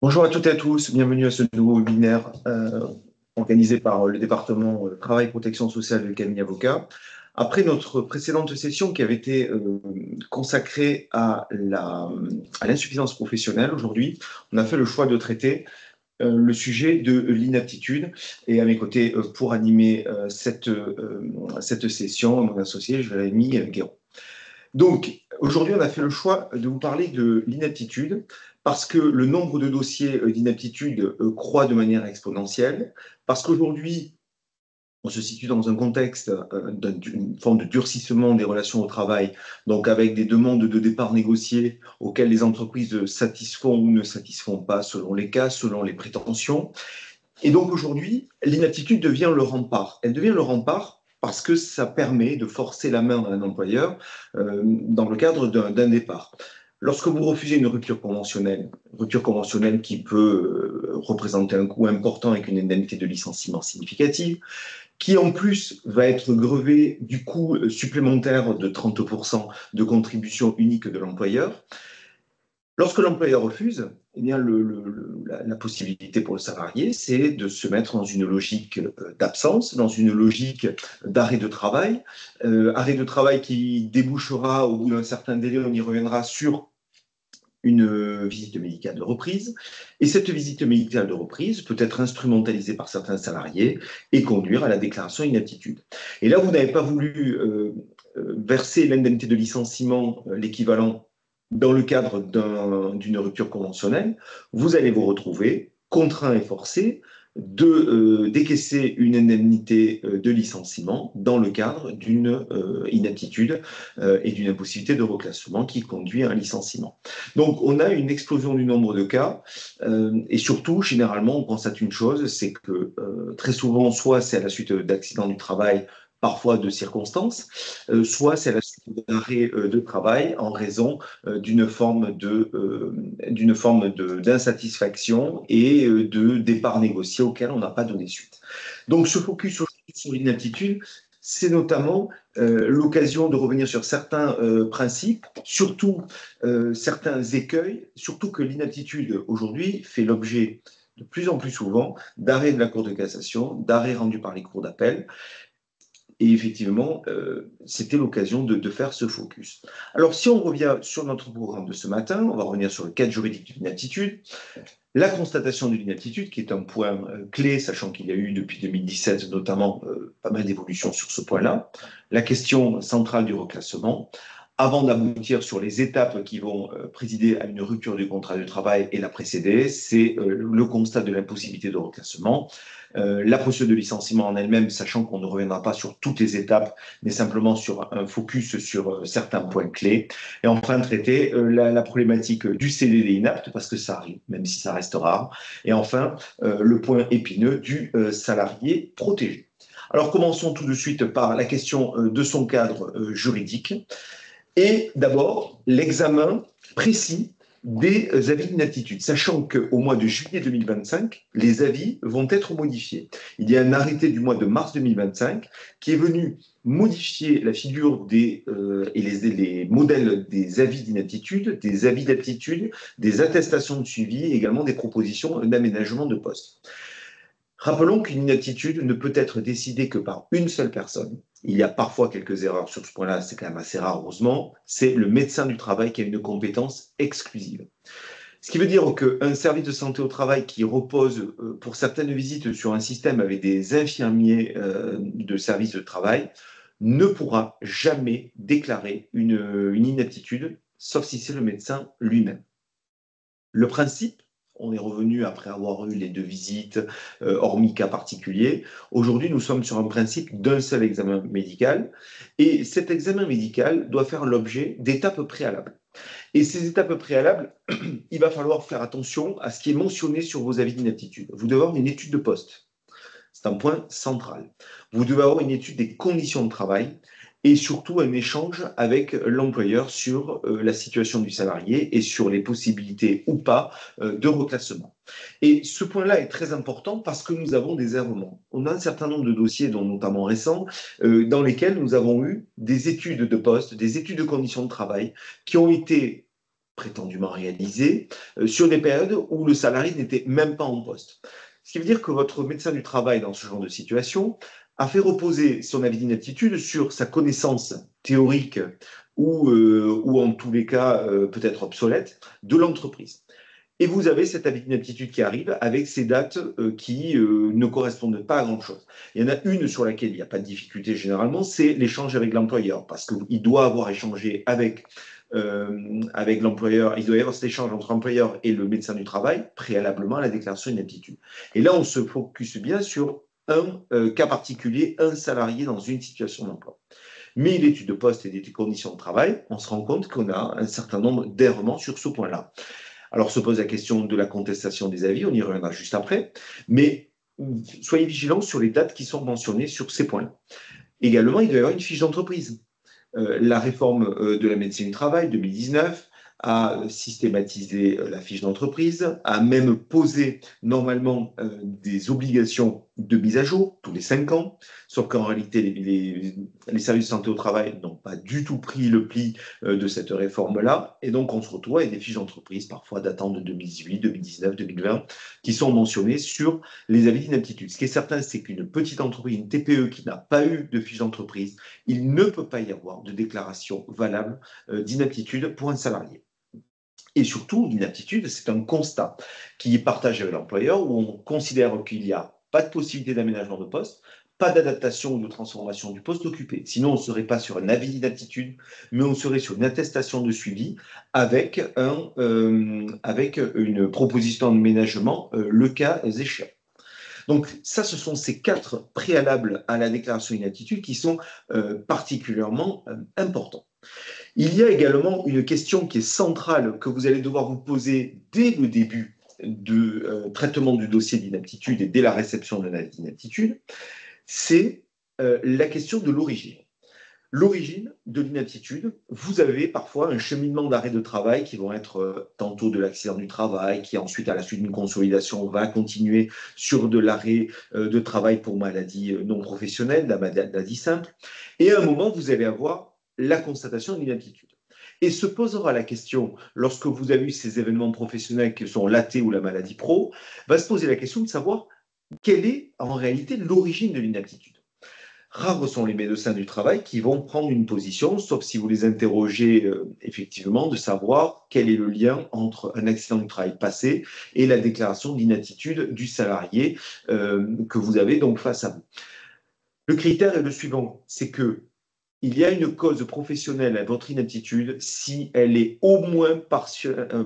Bonjour à toutes et à tous, bienvenue à ce nouveau webinaire organisé par le département Travail et Protection sociale du cabinet avocat. Après notre précédente session qui avait été consacrée à l'insuffisance professionnelle, aujourd'hui, on a fait le choix de traiter le sujet de l'inaptitude. Et à mes côtés, pour animer cette session, mon associé Jérémy Guéron. Donc, aujourd'hui, on a fait le choix de vous parler de l'inaptitude parce que le nombre de dossiers d'inaptitude croît de manière exponentielle, parce qu'aujourd'hui, on se situe dans un contexte d'une forme de durcissement des relations au travail, donc avec des demandes de départ négociées auxquelles les entreprises satisfont ou ne satisfont pas selon les cas, selon les prétentions. Et donc aujourd'hui, l'inaptitude devient le rempart. Elle devient le rempart parce que ça permet de forcer la main à un employeur dans le cadre d'un départ. Lorsque vous refusez une rupture conventionnelle qui peut représenter un coût important avec une indemnité de licenciement significative, qui en plus va être grevé du coût supplémentaire de 30% de contribution unique de l'employeur, lorsque l'employeur refuse, eh bien la possibilité pour le salarié, c'est de se mettre dans une logique d'absence, dans une logique d'arrêt de travail qui débouchera au bout d'un certain délai, on y reviendra sur une visite médicale de reprise. Et cette visite médicale de reprise peut être instrumentalisée par certains salariés et conduire à la déclaration d'inaptitude. Et là, vous n'avez pas voulu verser l'indemnité de licenciement, l'équivalent dans le cadre d'une rupture conventionnelle, vous allez vous retrouver contraint et forcé de décaisser une indemnité de licenciement dans le cadre d'une inaptitude et d'une impossibilité de reclassement qui conduit à un licenciement. Donc, on a une explosion du nombre de cas et surtout, généralement, on constate une chose, c'est que très souvent, soit c'est à la suite d'accidents du travail, parfois de circonstances, soit c'est à la suite d'arrêt de travail en raison d'une forme d'insatisfaction et de départ négocié auquel on n'a pas donné suite. Donc, ce focus sur l'inaptitude, c'est notamment l'occasion de revenir sur certains principes, surtout certains écueils, surtout que l'inaptitude aujourd'hui fait l'objet de plus en plus souvent d'arrêts de la Cour de cassation, d'arrêts rendus par les cours d'appel. Et effectivement, c'était l'occasion de faire ce focus. Alors, si on revient sur notre programme de ce matin, on va revenir sur le cadre juridique de l'inaptitude. La constatation de l'inaptitude, qui est un point clé, sachant qu'il y a eu depuis 2017 notamment pas mal d'évolutions sur ce point-là. La question centrale du reclassement, avant d'aboutir sur les étapes qui vont présider à une rupture du contrat de travail et la précéder, c'est le constat de l'impossibilité de reclassement. La procédure de licenciement en elle-même, sachant qu'on ne reviendra pas sur toutes les étapes, mais simplement sur un focus sur certains points clés. Et enfin, traiter la problématique du CDD inapte, parce que ça arrive, même si ça reste rare. Et enfin, le point épineux du salarié protégé. Alors, commençons tout de suite par la question de son cadre juridique. Et d'abord, l'examen précis des avis d'inaptitude, sachant qu'au mois de juillet 2025, les avis vont être modifiés. Il y a un arrêté du mois de mars 2025 qui est venu modifier la figure et les modèles des avis d'inaptitude, des avis d'aptitude, des attestations de suivi et également des propositions d'aménagement de poste. Rappelons qu'une inaptitude ne peut être décidée que par une seule personne. Il y a parfois quelques erreurs sur ce point-là, c'est quand même assez rare, heureusement. C'est le médecin du travail qui a une compétence exclusive. Ce qui veut dire qu'un service de santé au travail qui repose pour certaines visites sur un système avec des infirmiers de service de travail ne pourra jamais déclarer une inaptitude, sauf si c'est le médecin lui-même. Le principe, on est revenu après avoir eu les deux visites, hormis cas particuliers. Aujourd'hui, nous sommes sur un principe d'un seul examen médical. Et cet examen médical doit faire l'objet d'étapes préalables. Et ces étapes préalables, il va falloir faire attention à ce qui est mentionné sur vos avis d'inaptitude. Vous devez avoir une étude de poste. C'est un point central. Vous devez avoir une étude des conditions de travail et surtout un échange avec l'employeur sur la situation du salarié et sur les possibilités ou pas de reclassement. Et ce point-là est très important parce que nous avons des errements. On a un certain nombre de dossiers, dont notamment récents, dans lesquels nous avons eu des études de poste, des études de conditions de travail qui ont été prétendument réalisés, sur des périodes où le salarié n'était même pas en poste. Ce qui veut dire que votre médecin du travail, dans ce genre de situation, a fait reposer son avis d'inaptitude sur sa connaissance théorique ou en tous les cas peut-être obsolète de l'entreprise. Et vous avez cette avis d'inaptitude qui arrive avec ces dates qui ne correspondent pas à grand-chose. Il y en a une sur laquelle il n'y a pas de difficulté généralement, c'est l'échange avec l'employeur, parce qu'il doit avoir échangé avec l'employeur, il doit y avoir cet échange entre l'employeur et le médecin du travail préalablement à la déclaration d'inaptitude. Et là, on se focus bien sur un cas particulier, un salarié dans une situation d'emploi. Mais l'étude de poste et des conditions de travail, on se rend compte qu'on a un certain nombre d'errements sur ce point-là. Alors se pose la question de la contestation des avis, on y reviendra juste après, mais soyez vigilants sur les dates qui sont mentionnées sur ces points. Également, il doit y avoir une fiche d'entreprise. La réforme de la médecine du travail 2019 a systématisé la fiche d'entreprise, a même posé normalement des obligations de mise à jour tous les 5 ans, sauf qu'en réalité, les services de santé au travail n'ont pas du tout pris le pli de cette réforme-là, et donc on se retrouve avec des fiches d'entreprise, parfois datant de 2018, 2019, 2020, qui sont mentionnées sur les avis d'inaptitude. Ce qui est certain, c'est qu'une petite entreprise, une TPE qui n'a pas eu de fiche d'entreprise, il ne peut pas y avoir de déclaration valable d'inaptitude pour un salarié. Et surtout, l'inaptitude, c'est un constat qui est partagé avec l'employeur où on considère qu'il n'y a pas de possibilité d'aménagement de poste, pas d'adaptation ou de transformation du poste occupé. Sinon, on ne serait pas sur un avis d'inaptitude, mais on serait sur une attestation de suivi avec une proposition d'aménagement, le cas échéant. Donc ça, ce sont ces 4 préalables à la déclaration d'inaptitude qui sont particulièrement importants. Il y a également une question qui est centrale que vous allez devoir vous poser dès le début de traitement du dossier d'inaptitude et dès la réception de l'avis d'inaptitude, c'est la question de l'origine. L'origine de l'inaptitude, vous avez parfois un cheminement d'arrêt de travail qui vont être tantôt de l'accident du travail, qui ensuite, à la suite d'une consolidation, va continuer sur de l'arrêt de travail pour maladie non professionnelle, la maladie simple. Et à un moment, vous allez avoir la constatation de l'inaptitude. Et se posera la question, lorsque vous avez eu ces événements professionnels qui sont l'AT ou la maladie pro, va se poser la question de savoir quelle est en réalité l'origine de l'inaptitude. Rares sont les médecins du travail qui vont prendre une position, sauf si vous les interrogez effectivement, de savoir quel est le lien entre un accident du travail passé et la déclaration d'inaptitude du salarié que vous avez donc face à vous. Le critère est le suivant, c'est que il y a une cause professionnelle à votre inaptitude si elle est au moins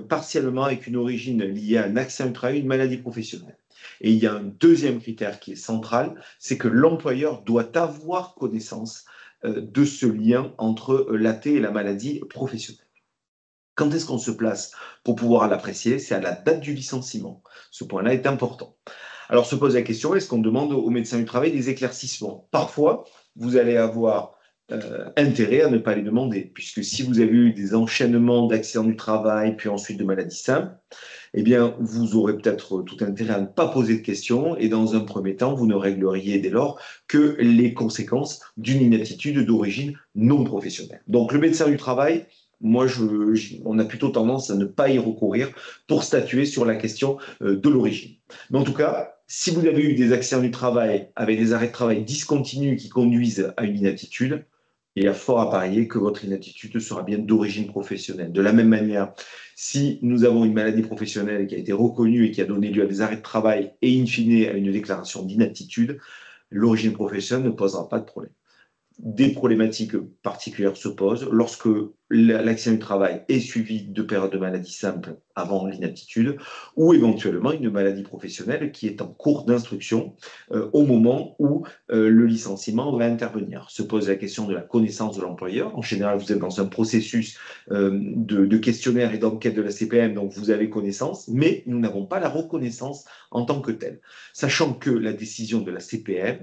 partiellement avec une origine liée à un accident du travail, une maladie professionnelle. Et il y a un deuxième critère qui est central, c'est que l'employeur doit avoir connaissance de ce lien entre l'AT et la maladie professionnelle. Quand est-ce qu'on se place pour pouvoir l'apprécier? C'est à la date du licenciement. Ce point-là est important. Alors se pose la question, est-ce qu'on demande au médecin du travail des éclaircissements? Parfois, vous allez avoir intérêt à ne pas les demander, puisque si vous avez eu des enchaînements d'accidents du travail, puis ensuite de maladies simples, eh bien, vous aurez peut-être tout intérêt à ne pas poser de questions, et dans un premier temps, vous ne régleriez dès lors que les conséquences d'une inaptitude d'origine non professionnelle. Donc, le médecin du travail, moi, on a plutôt tendance à ne pas y recourir pour statuer sur la question de l'origine. Mais en tout cas, si vous avez eu des accidents du travail avec des arrêts de travail discontinus qui conduisent à une inaptitude, il y a fort à parier que votre inaptitude sera bien d'origine professionnelle. De la même manière, si nous avons une maladie professionnelle qui a été reconnue et qui a donné lieu à des arrêts de travail et in fine à une déclaration d'inaptitude, l'origine professionnelle ne posera pas de problème. Des problématiques particulières se posent lorsque l'accident du travail est suivi de périodes de maladie simple avant l'inaptitude ou éventuellement une maladie professionnelle qui est en cours d'instruction au moment où le licenciement va intervenir. Se pose la question de la connaissance de l'employeur. En général, vous êtes dans un processus de questionnaire et d'enquête de la CPM, donc vous avez connaissance, mais nous n'avons pas la reconnaissance en tant que telle. Sachant que la décision de la CPM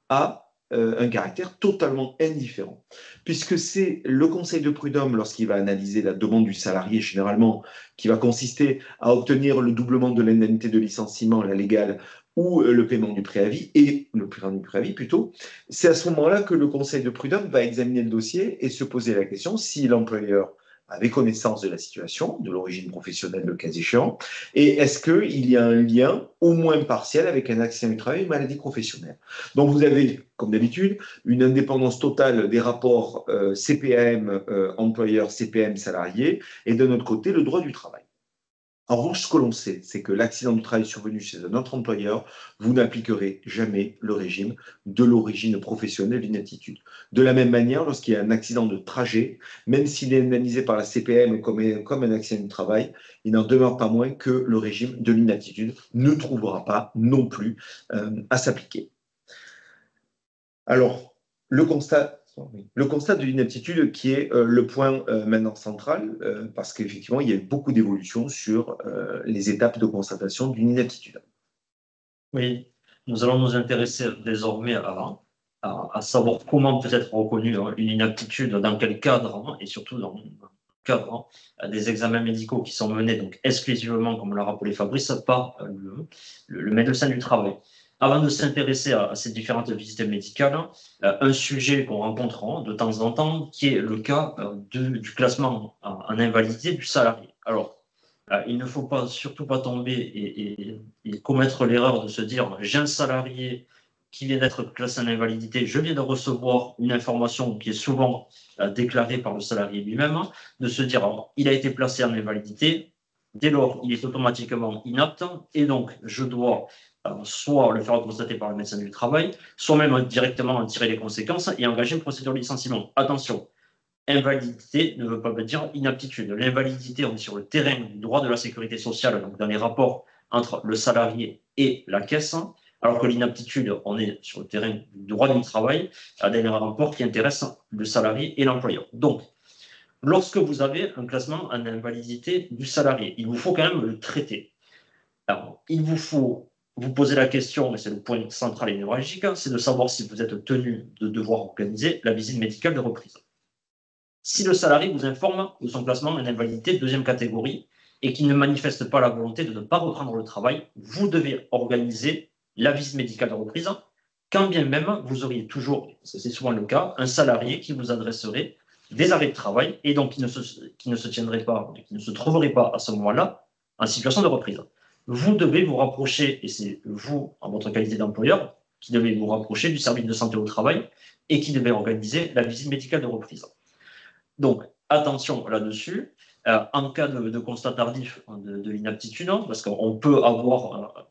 a un caractère totalement indifférent, puisque c'est le Conseil de prud'homme, lorsqu'il va analyser la demande du salarié, généralement, qui va consister à obtenir le doublement de l'indemnité de licenciement, la légale, ou le paiement du préavis, plutôt, c'est à ce moment-là que le Conseil de prud'homme va examiner le dossier et se poser la question si l'employeur avait connaissance de la situation, de l'origine professionnelle le cas échéant, et est-ce qu'il y a un lien, au moins partiel, avec un accident du travail et une maladie professionnelle. Donc vous avez, comme d'habitude, une indépendance totale des rapports CPM employeur, CPM salarié, et de notre côté, le droit du travail. En revanche, ce que l'on sait, c'est que l'accident du travail survenu chez un autre employeur, vous n'appliquerez jamais le régime de l'origine professionnelle d'inaptitude. De la même manière, lorsqu'il y a un accident de trajet, même s'il est indemnisé par la CPM comme un accident du travail, il n'en demeure pas moins que le régime de l'inaptitude ne trouvera pas non plus à s'appliquer. Alors, le constat de l'inaptitude qui est le point maintenant central, parce qu'effectivement, il y a eu beaucoup d'évolutions sur les étapes de constatation d'une inaptitude. Oui, nous allons nous intéresser désormais à savoir comment peut être reconnue une inaptitude, dans quel cadre, et surtout dans le cadre des examens médicaux qui sont menés donc exclusivement, comme l'a rappelé Fabrice, par le médecin du travail. Avant de s'intéresser à ces différentes visites médicales, un sujet qu'on rencontre de temps en temps, qui est le cas du classement en invalidité du salarié. Alors, il ne faut surtout pas tomber et commettre l'erreur de se dire j'ai un salarié qui vient d'être classé en invalidité, je viens de recevoir une information qui est souvent déclarée par le salarié lui-même, de se dire il a été placé en invalidité, dès lors il est automatiquement inapte et donc je dois soit le faire constater par le médecin du travail, soit même directement en tirer les conséquences et engager une procédure de licenciement. Attention, invalidité ne veut pas dire inaptitude. L'invalidité, on est sur le terrain du droit de la sécurité sociale, donc dans les rapports entre le salarié et la caisse, alors que l'inaptitude, on est sur le terrain du droit du travail, dans les rapports qui intéressent le salarié et l'employeur. Donc, lorsque vous avez un classement en invalidité du salarié, il vous faut quand même le traiter. Alors, il vous faut vous poser la question, et c'est le point central et névralgique, c'est de savoir si vous êtes tenu de devoir organiser la visite médicale de reprise. Si le salarié vous informe de son classement en invalidité de deuxième catégorie et qu'il ne manifeste pas la volonté de ne pas reprendre le travail, vous devez organiser la visite médicale de reprise, quand bien même vous auriez toujours, c'est souvent le cas, un salarié qui vous adresserait des arrêts de travail et donc qui ne se tiendrait pas, qui ne se trouverait pas à ce moment-là en situation de reprise. Vous devez vous rapprocher, et c'est vous, en votre qualité d'employeur, qui devez vous rapprocher du service de santé au travail et qui devez organiser la visite médicale de reprise. Donc, attention là-dessus. En cas de constat tardif de l'inaptitude, parce qu'on peut avoir,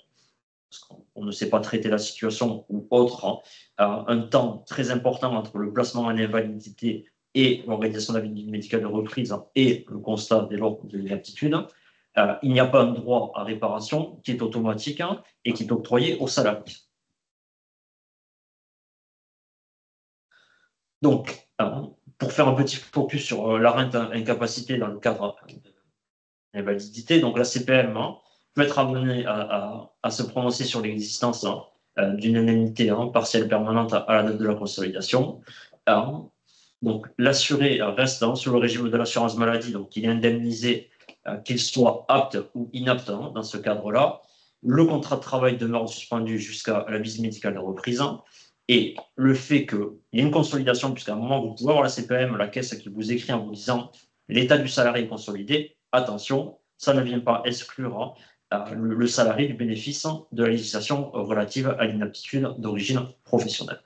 parce qu'on ne sait pas traiter la situation ou autre, un temps très important entre le placement en invalidité et l'organisation de la visite médicale de reprise et le constat dès lors de l'inaptitude, il n'y a pas un droit à réparation qui est automatique et qui est octroyé aux salariés. Donc, pour faire un petit focus sur la rente incapacité dans le cadre de l'invalidité, donc la CPM peut être amenée à se prononcer sur l'existence d'une indemnité partielle permanente à la date de la consolidation. Donc, l'assuré reste sur le régime de l'assurance maladie, donc il est indemnisé qu'il soit apte ou inapte dans ce cadre-là. Le contrat de travail demeure suspendu jusqu'à la visite médicale de reprise. Et le fait qu'il y ait une consolidation, puisqu'à un moment, vous pouvez avoir la CPM, la caisse qui vous écrit en vous disant l'état du salarié est consolidé, attention, ça ne vient pas exclure le salarié du bénéfice de la législation relative à l'inaptitude d'origine professionnelle.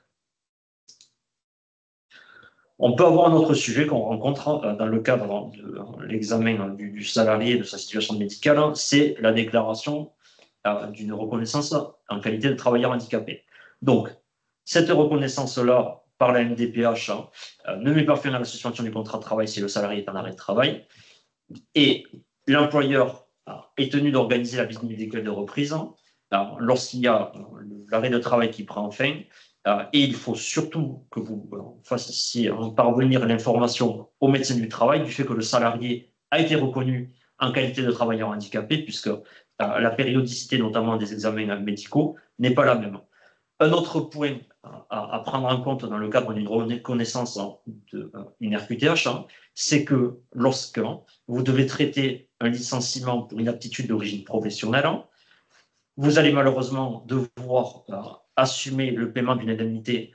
On peut avoir un autre sujet qu'on rencontre dans le cadre de l'examen du salarié et de sa situation médicale, c'est la déclaration d'une reconnaissance en qualité de travailleur handicapé. Donc, cette reconnaissance-là, par la MDPH, ne met pas fin à la suspension du contrat de travail si le salarié est en arrêt de travail. Et l'employeur est tenu d'organiser la visite médicale de reprise lorsqu'il y a l'arrêt de travail qui prend fin. Et il faut surtout que vous fassiez parvenir l'information au médecin du travail du fait que le salarié a été reconnu en qualité de travailleur handicapé, puisque la périodicité, notamment des examens médicaux, n'est pas la même. Un autre point à prendre en compte dans le cadre d'une reconnaissance d'une RQTH, c'est que lorsque vous devez traiter un licenciement pour inaptitude d'origine professionnelle, vous allez malheureusement devoir assumer le paiement d'une indemnité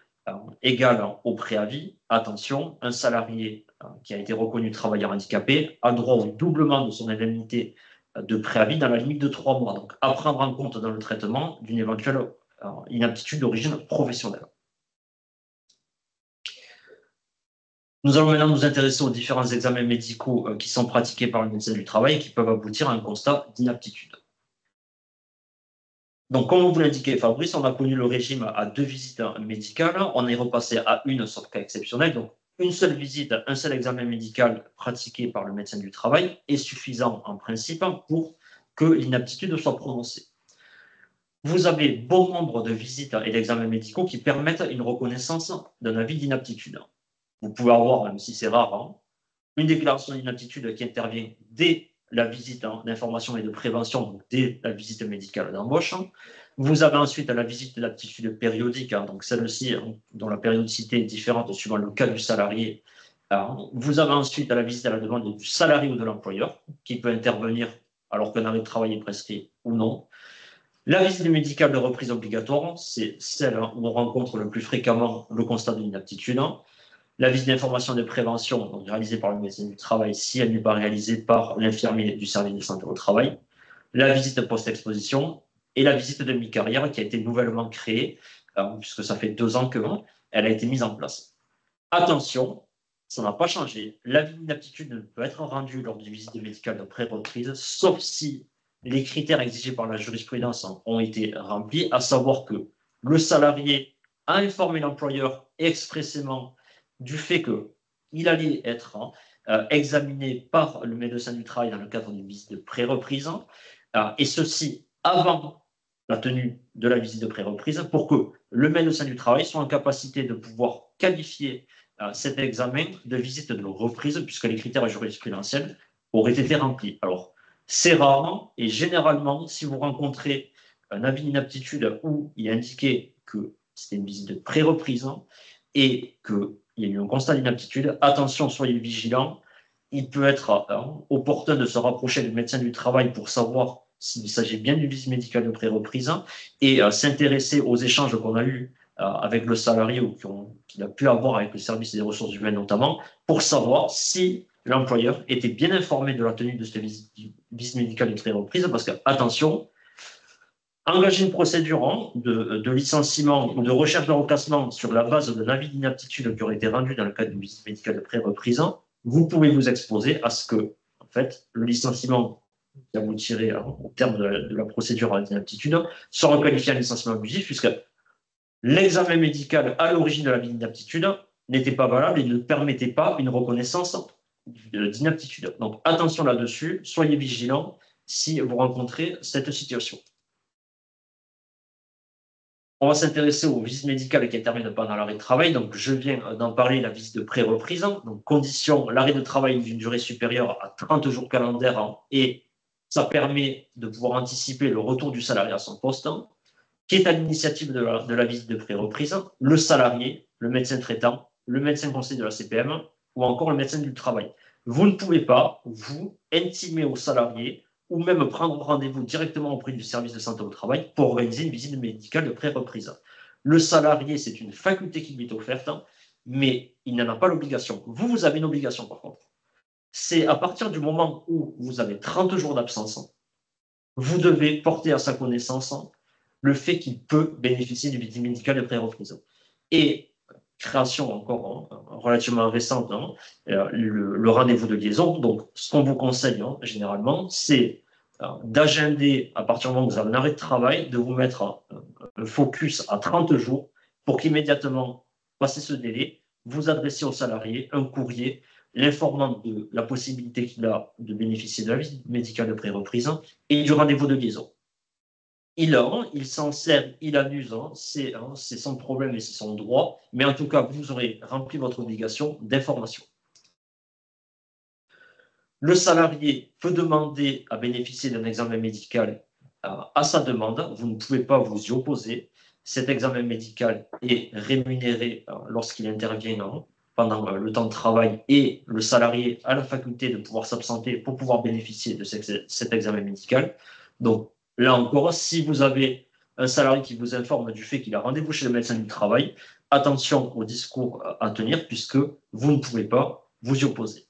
égale au préavis, attention, un salarié qui a été reconnu travailleur handicapé a droit au doublement de son indemnité de préavis dans la limite de 3 mois. Donc, à prendre en compte dans le traitement d'une éventuelle inaptitude d'origine professionnelle. Nous allons maintenant nous intéresser aux différents examens médicaux qui sont pratiqués par le médecin du travail et qui peuvent aboutir à un constat d'inaptitude. Donc, comme vous l'indiquez, Fabrice, on a connu le régime à 2 visites médicales. On est repassé à une, sauf cas exceptionnel. Donc, une seule visite, un seul examen médical pratiqué par le médecin du travail est suffisant en principe pour que l'inaptitude soit prononcée. Vous avez bon nombre de visites et d'examens médicaux qui permettent une reconnaissance d'un avis d'inaptitude. Vous pouvez avoir, même si c'est rare, une déclaration d'inaptitude qui intervient dès la visite d'information et de prévention, donc dès la visite médicale d'embauche. Vous avez ensuite la visite d'aptitude périodique, donc celle-ci dont la périodicité est différente suivant le cas du salarié. Vous avez ensuite la visite à la demande du salarié ou de l'employeur, qui peut intervenir alors qu'un arrêt de travail est prescrit ou non. La visite médicale de reprise obligatoire, c'est celle où on rencontre le plus fréquemment le constat de l'inaptitude. La visite d'information et de prévention, donc réalisée par le médecin du travail, si elle n'est pas réalisée par l'infirmier du service de santé au travail. La visite post-exposition et la visite de mi-carrière qui a été nouvellement créée, puisque ça fait 2 ans qu'elle a été mise en place. Attention, ça n'a pas changé. L'avis d'inaptitude ne peut être rendu lors d'une visite médicale de pré-reprise, sauf si les critères exigés par la jurisprudence ont été remplis, à savoir que le salarié a informé l'employeur expressément du fait qu'il allait être examiné par le médecin du travail dans le cadre d'une visite de pré-reprise, et ceci avant la tenue de la visite de pré-reprise, pour que le médecin du travail soit en capacité de pouvoir qualifier cet examen de visite de reprise, puisque les critères jurisprudentiels auraient été remplis. Alors, c'est rare, et généralement, si vous rencontrez un avis d'inaptitude où il est indiqué que c'était une visite de pré-reprise et qu'il y a eu un constat d'inaptitude, attention, soyez vigilants. Il peut être opportun de se rapprocher du médecin du travail pour savoir s'il s'agit bien d'une visite médicale de pré-reprise et s'intéresser aux échanges qu'on a eus avec le salarié ou qu'il a pu avoir avec le service des ressources humaines notamment, pour savoir si l'employeur était bien informé de la tenue de cette visite médicale de pré-reprise, parce que, attention, engager une procédure de licenciement ou de recherche de reclassement sur la base d'un avis d'inaptitude qui aurait été rendu dans le cadre d'une visite médicale de pré-reprise, vous pouvez vous exposer à ce que, en fait, le licenciement qui aboutirait au terme de la procédure d'inaptitude soit requalifié en licenciement abusif, puisque l'examen médical à l'origine de l'avis d'inaptitude n'était pas valable et ne permettait pas une reconnaissance d'inaptitude. Donc attention là-dessus, soyez vigilants si vous rencontrez cette situation. On va s'intéresser aux visites médicales qui interviennent pendant l'arrêt de travail. Donc, je viens d'en parler, la visite de pré-reprise. Donc, condition, l'arrêt de travail d'une durée supérieure à 30 jours calendaires et ça permet de pouvoir anticiper le retour du salarié à son poste, qui est à l'initiative de la visite de pré-reprise, le salarié, le médecin traitant, le médecin conseiller de la CPM ou encore le médecin du travail. Vous ne pouvez pas, vous, intimer au salarié ou même prendre rendez-vous directement auprès du service de santé au travail pour organiser une visite médicale de pré-reprise. Le salarié, c'est une faculté qui lui est offerte, mais il n'en a pas l'obligation. Vous avez une obligation par contre. C'est à partir du moment où vous avez 30 jours d'absence, vous devez porter à sa connaissance le fait qu'il peut bénéficier d'une visite médicale de pré-reprise. Et création encore relativement récente, le rendez-vous de liaison. Donc, ce qu'on vous conseille généralement, c'est d'agender, à partir du moment où vous avez un arrêt de travail, de vous mettre un focus à 30 jours pour qu'immédiatement, passé ce délai, vous adressiez au salarié un courrier l'informant de la possibilité qu'il a de bénéficier de la visite médicale de pré-reprise et du rendez-vous de liaison. Il s'en sert, il abuse, c'est son problème et c'est son droit, mais en tout cas, vous aurez rempli votre obligation d'information. Le salarié peut demander à bénéficier d'un examen médical à sa demande, vous ne pouvez pas vous y opposer. Cet examen médical est rémunéré lorsqu'il intervient pendant le temps de travail et le salarié a la faculté de pouvoir s'absenter pour pouvoir bénéficier de cet examen médical. Donc, là encore, si vous avez un salarié qui vous informe du fait qu'il a rendez-vous chez le médecin du travail, attention au discours à tenir puisque vous ne pouvez pas vous y opposer.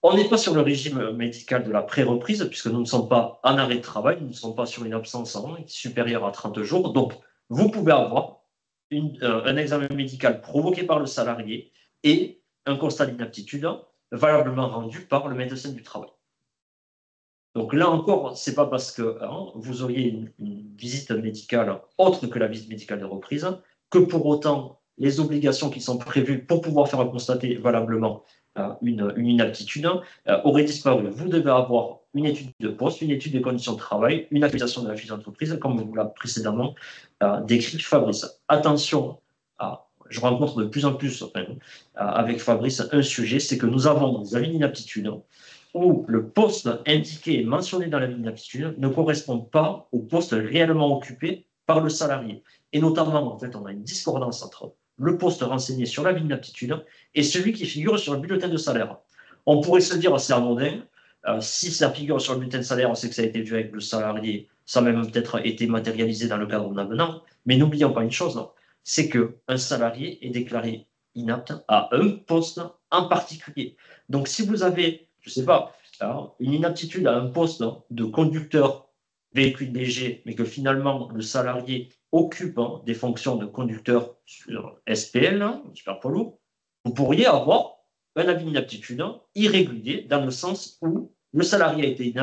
On n'est pas sur le régime médical de la pré-reprise, puisque nous ne sommes pas en arrêt de travail, nous ne sommes pas sur une absence supérieure à 30 jours. Donc, vous pouvez avoir un examen médical provoqué par le salarié et un constat d'inaptitude valablement rendu par le médecin du travail. Donc là encore, ce n'est pas parce que vous auriez une visite médicale autre que la visite médicale de reprise que pour autant les obligations qui sont prévues pour pouvoir faire constater valablement une inaptitude auraient disparu. Vous devez avoir une étude de poste, une étude des conditions de travail, une accusation de la fiche d'entreprise, comme vous l'a précédemment décrit Fabrice. Attention, je rencontre de plus en plus avec Fabrice un sujet, c'est que nous avons des avis d'inaptitude où le poste indiqué et mentionné dans l'avis d'inaptitude ne correspond pas au poste réellement occupé par le salarié. Et notamment, en fait, on a une discordance entre le poste renseigné sur l'avis d'inaptitude et celui qui figure sur le bulletin de salaire. On pourrait se dire, c'est anodin, si ça figure sur le bulletin de salaire, on sait que ça a été vu avec le salarié, ça a même peut-être été matérialisé dans le cadre d'un avenant, mais n'oublions pas une chose, c'est qu'un salarié est déclaré inapte à un poste en particulier. Donc, si vous avez, je ne sais pas, une inaptitude à un poste de conducteur véhicule léger, mais que finalement le salarié occupe des fonctions de conducteur sur SPL, super poids lourd, vous pourriez avoir un avis d'inaptitude irrégulier dans le sens où le salarié a été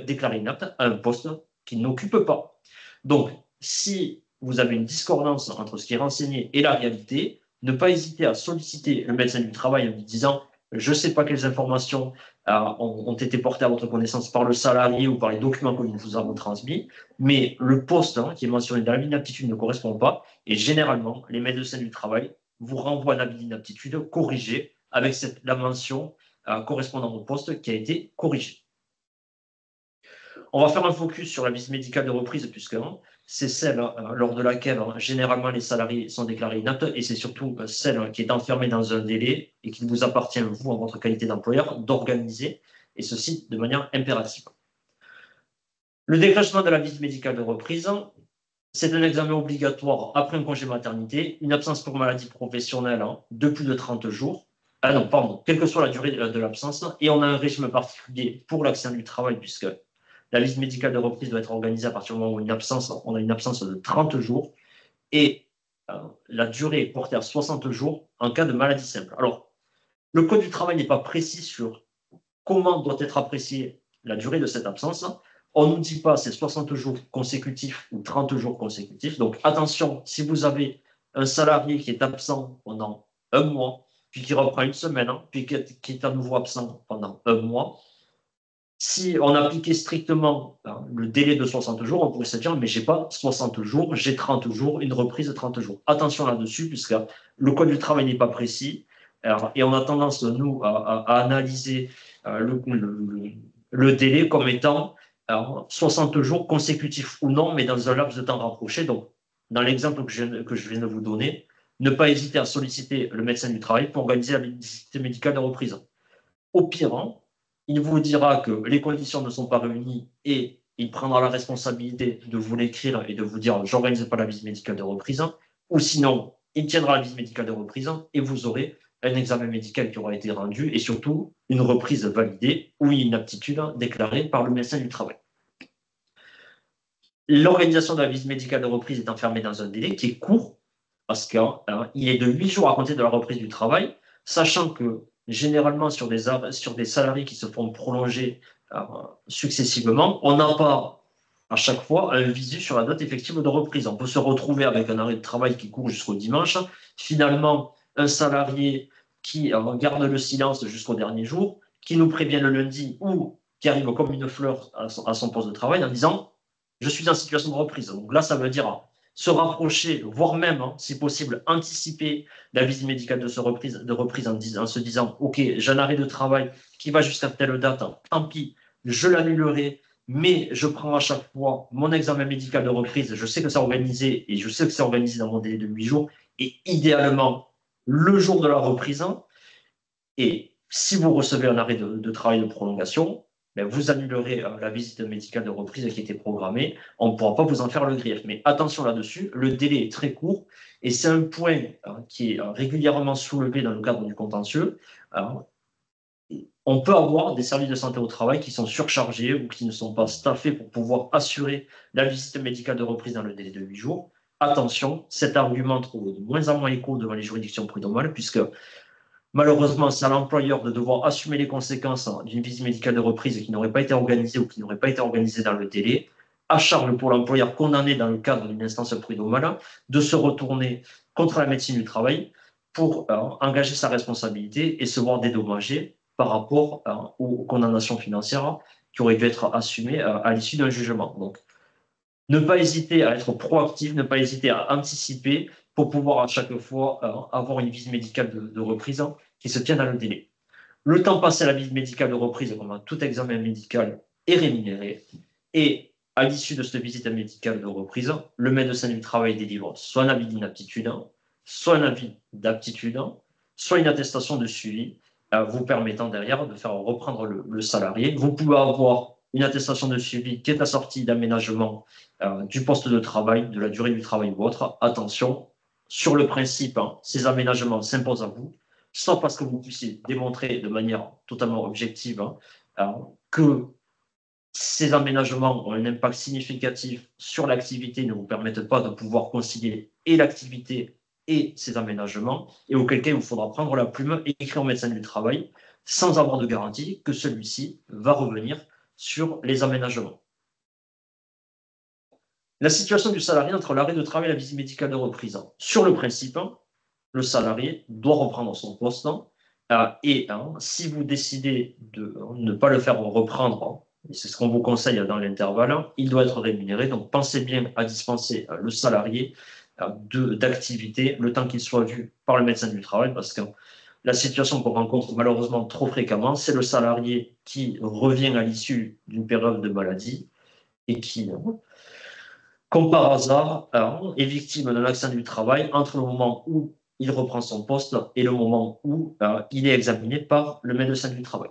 déclaré inapte à un poste qu'il n'occupe pas. Donc, si vous avez une discordance entre ce qui est renseigné et la réalité, ne pas hésiter à solliciter le médecin du travail en lui disant « je ne sais pas quelles informations ont été portées à votre connaissance par le salarié ou par les documents que nous vous avons transmis, mais le poste qui est mentionné dans l'avis d'inaptitude ne correspond pas, et généralement, les médecins du travail vous renvoient un avis d'inaptitude corrigé avec la mention correspondant au poste qui a été corrigé. On va faire un focus sur la visite médicale de reprise, puisque c'est celle lors de laquelle généralement les salariés sont déclarés inaptes, et c'est surtout celle qui est enfermée dans un délai et qu'il vous appartient, vous, en votre qualité d'employeur, d'organiser, et ceci de manière impérative. Le déclenchement de la visite médicale de reprise, c'est un examen obligatoire après un congé maternité, une absence pour maladie professionnelle de plus de 30 jours, quelle que soit la durée de l'absence, et on a un régime particulier pour l'accident du travail, puisque la visite médicale de reprise doit être organisée à partir du moment où on a une absence de 30 jours et la durée est portée à 60 jours en cas de maladie simple. Alors, le Code du travail n'est pas précis sur comment doit être appréciée la durée de cette absence. On ne nous dit pas c'est 60 jours consécutifs ou 30 jours consécutifs. Donc, attention, si vous avez un salarié qui est absent pendant un mois, puis qui reprend une semaine, puis qui est à nouveau absent pendant un mois, si on appliquait strictement le délai de 60 jours, on pourrait se dire, mais je n'ai pas 60 jours, j'ai 30 jours, une reprise de 30 jours. Attention là-dessus, puisque le Code du travail n'est pas précis, et on a tendance, nous, à analyser le délai comme étant 60 jours consécutifs ou non, mais dans un laps de temps rapproché. Donc, dans l'exemple que je viens de vous donner, ne pas hésiter à solliciter le médecin du travail pour organiser la visite médicale de reprise. Au pire, il vous dira que les conditions ne sont pas réunies et il prendra la responsabilité de vous l'écrire et de vous dire « j'organise pas la visite médicale de reprise » ou sinon, il tiendra la visite médicale de reprise et vous aurez un examen médical qui aura été rendu et surtout une reprise validée ou une aptitude déclarée par le médecin du travail. L'organisation de la visite médicale de reprise est enfermée dans un délai qui est court parce qu'il est de 8 jours à compter de la reprise du travail, sachant que généralement sur des salariés qui se font prolonger successivement, on n'a pas à chaque fois un visu sur la date effective de reprise. On peut se retrouver avec un arrêt de travail qui court jusqu'au dimanche. Finalement, un salarié qui garde le silence jusqu'au dernier jour, qui nous prévient le lundi ou qui arrive comme une fleur à son poste de travail en disant « je suis en situation de reprise ». Donc là, ça veut dire se rapprocher, voire même, si possible, anticiper la visite médicale de reprise en se disant « ok, j'ai un arrêt de travail qui va jusqu'à telle date, tant pis, je l'annulerai, mais je prends à chaque fois mon examen médical de reprise, je sais que c'est organisé et je sais que c'est organisé dans mon délai de 8 jours, et idéalement, le jour de la reprise. Et si vous recevez un arrêt de travail de prolongation, ben, vous annulerez la visite médicale de reprise qui était programmée. On ne pourra pas vous en faire le grief. Mais attention là-dessus, le délai est très court et c'est un point qui est régulièrement soulevé dans le cadre du contentieux. On peut avoir des services de santé au travail qui sont surchargés ou qui ne sont pas staffés pour pouvoir assurer la visite médicale de reprise dans le délai de 8 jours. Attention, cet argument trouve de moins en moins écho devant les juridictions prud'homales puisque malheureusement, c'est à l'employeur de devoir assumer les conséquences d'une visite médicale de reprise qui n'aurait pas été organisée ou qui n'aurait pas été organisée dans le délai. À charge pour l'employeur condamné dans le cadre d'une instance prud'homale de se retourner contre la médecine du travail pour engager sa responsabilité et se voir dédommagé par rapport aux condamnations financières qui auraient dû être assumées à l'issue d'un jugement. Donc, ne pas hésiter à être proactif, ne pas hésiter à anticiper pour pouvoir à chaque fois avoir une visite médicale de reprise qui se tient dans le délai. Le temps passé à la visite médicale de reprise, comme à tout examen médical, est rémunéré. Et à l'issue de cette visite médicale de reprise, le médecin du travail délivre soit un avis d'inaptitude, soit un avis d'aptitude, soit une attestation de suivi, vous permettant derrière de faire reprendre le salarié. Vous pouvez avoir une attestation de suivi qui est assortie d'aménagement du poste de travail, de la durée du travail ou autre. Attention, sur le principe, ces aménagements s'imposent à vous, soit parce que vous puissiez démontrer de manière totalement objective que ces aménagements ont un impact significatif sur l'activité et ne vous permettent pas de pouvoir concilier et l'activité et ces aménagements, et auquel cas il vous faudra prendre la plume et écrire au médecin du travail sans avoir de garantie que celui-ci va revenir sur les aménagements. La situation du salarié entre l'arrêt de travail et la visite médicale de reprise. Sur le principe, le salarié doit reprendre son poste et si vous décidez de ne pas le faire reprendre, et c'est ce qu'on vous conseille dans l'intervalle, il doit être rémunéré. Donc pensez bien à dispenser le salarié d'activité le temps qu'il soit vu par le médecin du travail, parce que la situation qu'on rencontre malheureusement trop fréquemment, c'est le salarié qui revient à l'issue d'une période de maladie et qui, comme par hasard, est victime d'un accident du travail entre le moment où il reprend son poste et le moment où il est examiné par le médecin du travail.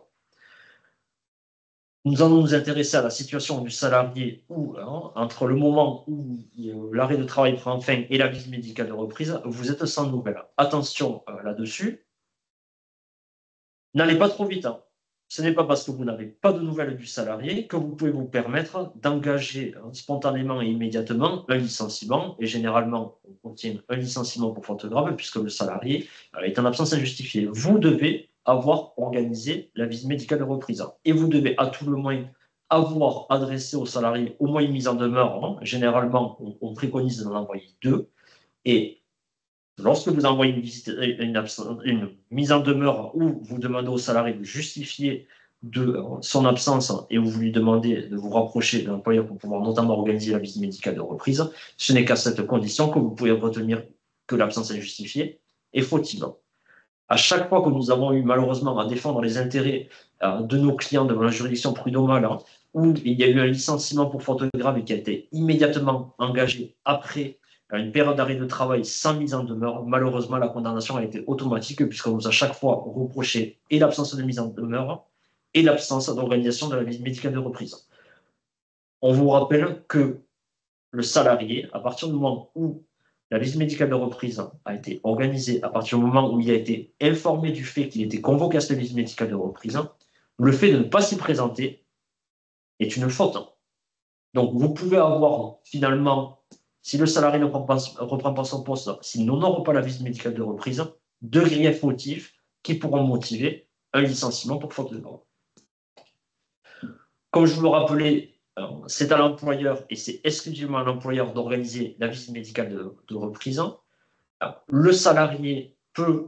Nous allons nous intéresser à la situation du salarié où, entre le moment où l'arrêt de travail prend fin et la visite médicale de reprise, vous êtes sans nouvelles. Attention là-dessus, n'allez pas trop vite. Ce n'est pas parce que vous n'avez pas de nouvelles du salarié que vous pouvez vous permettre d'engager spontanément et immédiatement un licenciement. Et généralement, on obtient un licenciement pour faute grave puisque le salarié est en absence injustifiée. Vous devez avoir organisé la visite médicale de reprise. Et vous devez à tout le moins avoir adressé au salarié au moins une mise en demeure. Généralement, on préconise d'en envoyer 2. Et lorsque vous envoyez une mise en demeure où vous demandez au salarié de justifier de son absence et où vous lui demandez de vous rapprocher de l'employeur pour pouvoir notamment organiser la visite médicale de reprise, ce n'est qu'à cette condition que vous pouvez retenir que l'absence est justifiée et fautive. À chaque fois que nous avons eu malheureusement à défendre les intérêts de nos clients devant la juridiction prud'homale, où il y a eu un licenciement pour faute grave et qui a été immédiatement engagé après une période d'arrêt de travail sans mise en demeure, malheureusement, la condamnation a été automatique puisqu'on nous a chaque fois reproché et l'absence de mise en demeure et l'absence d'organisation de la visite médicale de reprise. On vous rappelle que le salarié, à partir du moment où la visite médicale de reprise a été organisée, à partir du moment où il a été informé du fait qu'il était convoqué à cette visite médicale de reprise, le fait de ne pas s'y présenter est une faute. Donc, vous pouvez avoir finalement, si le salarié ne reprend pas son poste, s'il n'honore pas la visite médicale de reprise, 2 griefs fautifs qui pourront motiver un licenciement pour faute de droit. Comme je vous le rappelais, c'est à l'employeur et c'est exclusivement à l'employeur d'organiser la visite médicale de reprise. Le salarié peut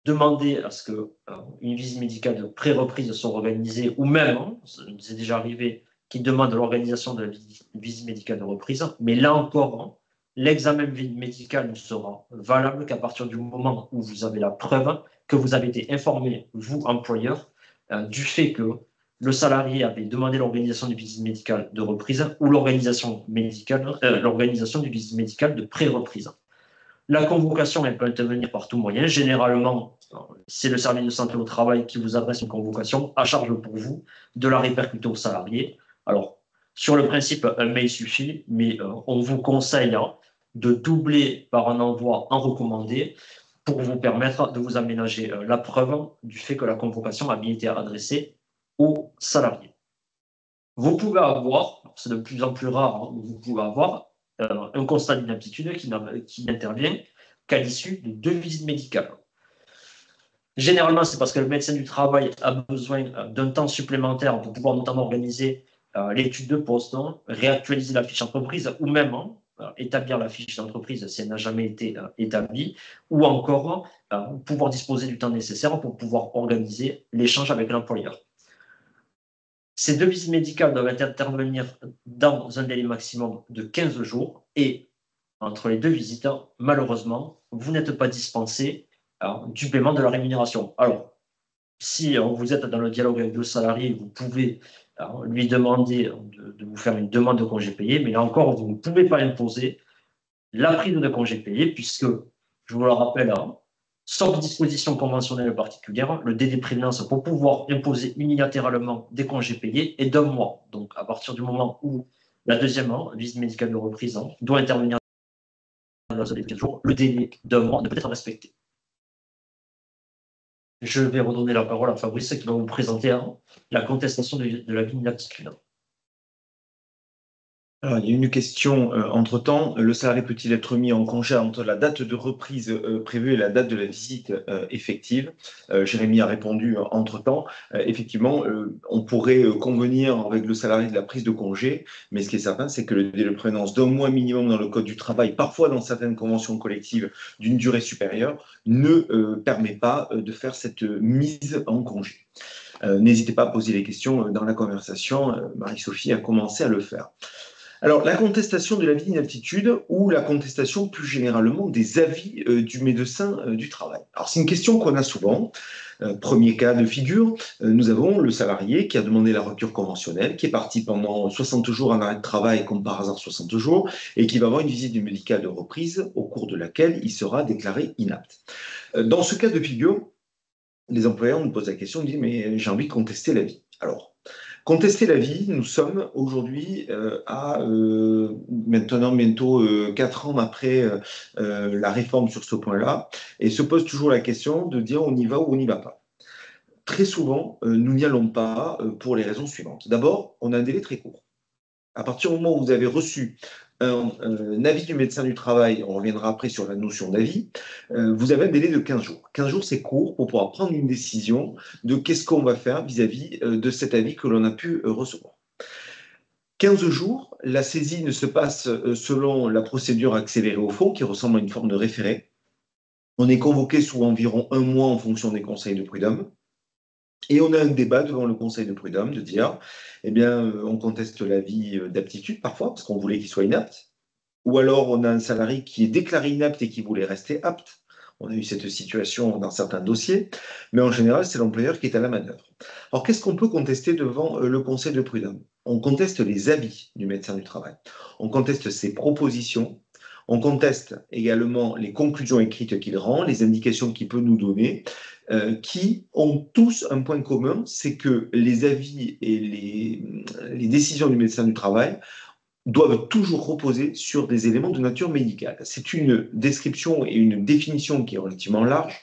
demander à ce qu'une visite médicale de pré-reprise soit organisée ou même, ça nous est déjà arrivé, qui demande l'organisation de la visite médicale de reprise. Mais là encore, l'examen médical ne sera valable qu'à partir du moment où vous avez la preuve que vous avez été informé, vous, employeur, du fait que le salarié avait demandé l'organisation d'une visite médicale de reprise ou l'organisation d'une visite médicale de pré-reprise. La convocation, elle peut intervenir par tout moyen. Généralement, c'est le service de santé au travail qui vous adresse une convocation, à charge pour vous de la répercuter aux salariés. Alors, sur le principe, un mail suffit, mais on vous conseille de doubler par un envoi en recommandé pour vous permettre de vous aménager la preuve du fait que la convocation a bien été adressée aux salariés. Vous pouvez avoir, c'est de plus en plus rare, vous pouvez avoir un constat d'inaptitude qui n'intervient qu'à l'issue de 2 visites médicales. Généralement, c'est parce que le médecin du travail a besoin d'un temps supplémentaire pour pouvoir notamment organiser l'étude de poste, réactualiser la fiche entreprise ou même établir la fiche d'entreprise si elle n'a jamais été établie, ou encore pouvoir disposer du temps nécessaire pour pouvoir organiser l'échange avec l'employeur. Ces 2 visites médicales doivent intervenir dans un délai maximum de 15 jours et entre les 2 visites, malheureusement, vous n'êtes pas dispensé du paiement de la rémunération. Alors, si vous êtes dans le dialogue avec le salarié, vous pouvez lui demander de vous faire une demande de congé payé, mais là encore, vous ne pouvez pas imposer la prise de congé payé, puisque, je vous le rappelle, sauf disposition conventionnelle particulière, le délai de prévenance pour pouvoir imposer unilatéralement des congés payés est d'1 mois. Donc, à partir du moment où la deuxième visite médicale de reprise doit intervenir dans les 15 jours, le délai d'1 mois ne peut être respecté. Je vais redonner la parole à Fabrice qui va vous présenter la contestation de la d'inaptitude. Alors, il y a une question entre-temps. Le salarié peut-il être mis en congé entre la date de reprise prévue et la date de la visite effective? Jérémy a répondu entre-temps. Effectivement, on pourrait convenir avec le salarié de la prise de congé, mais ce qui est certain, c'est que le délai de prévenance d'1 mois minimum dans le Code du travail, parfois dans certaines conventions collectives d'une durée supérieure, ne permet pas de faire cette mise en congé. N'hésitez pas à poser les questions dans la conversation. Marie-Sophie a commencé à le faire. Alors, la contestation de l'avis d'inaptitude ou la contestation plus généralement des avis du médecin du travail. Alors, c'est une question qu'on a souvent. Premier cas de figure, nous avons le salarié qui a demandé la rupture conventionnelle, qui est parti pendant 60 jours en arrêt de travail, comme par hasard 60 jours, et qui va avoir une visite médicale de reprise au cours de laquelle il sera déclaré inapte. Dans ce cas de figure, les employeurs nous posent la question, nous disent « mais j'ai envie de contester l'avis ». Alors, contester l'avis, nous sommes aujourd'hui à maintenant bientôt 4 ans après la réforme sur ce point-là, et se pose toujours la question de dire on y va ou on n'y va pas. Très souvent, nous n'y allons pas pour les raisons suivantes. D'abord, on a un délai très court. À partir du moment où vous avez reçu un avis du médecin du travail, on reviendra après sur la notion d'avis, vous avez un délai de 15 jours. 15 jours, c'est court pour pouvoir prendre une décision de qu'est-ce qu'on va faire vis-à-vis de cet avis que l'on a pu recevoir. 15 jours, la saisine se passe selon la procédure accélérée au fond, qui ressemble à une forme de référé. On est convoqué sous environ 1 mois en fonction des conseils de prud'homme. Et on a un débat devant le conseil de prud'homme de dire, eh bien, on conteste l'avis d'aptitude parfois, parce qu'on voulait qu'il soit inapte. Ou alors, on a un salarié qui est déclaré inapte et qui voulait rester apte. On a eu cette situation dans certains dossiers, mais en général, c'est l'employeur qui est à la manœuvre. Alors, qu'est-ce qu'on peut contester devant le conseil de prud'homme? On conteste les avis du médecin du travail. On conteste ses propositions. On conteste également les conclusions écrites qu'il rend, les indications qu'il peut nous donner, qui ont tous un point commun, c'est que les avis et les décisions du médecin du travail doivent toujours reposer sur des éléments de nature médicale. C'est une description et une définition qui est relativement large,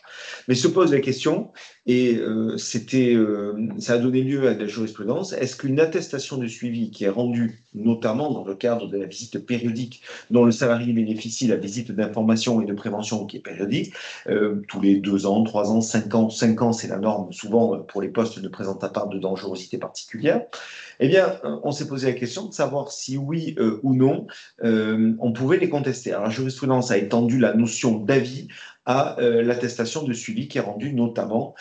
mais se pose la question, et ça a donné lieu à de la jurisprudence, est-ce qu'une attestation de suivi qui est rendue notamment dans le cadre de la visite périodique dont le salarié bénéficie, la visite d'information et de prévention qui est périodique, tous les 2 ans, 3 ans, 5 ans, 5 ans, c'est la norme souvent pour les postes ne présentant pas de dangerosité particulière, eh bien, on s'est posé la question de savoir si oui ou non, on pouvait les contester. Alors, la jurisprudence a étendu la notion d'avis à l'attestation de suivi qui est rendue notamment,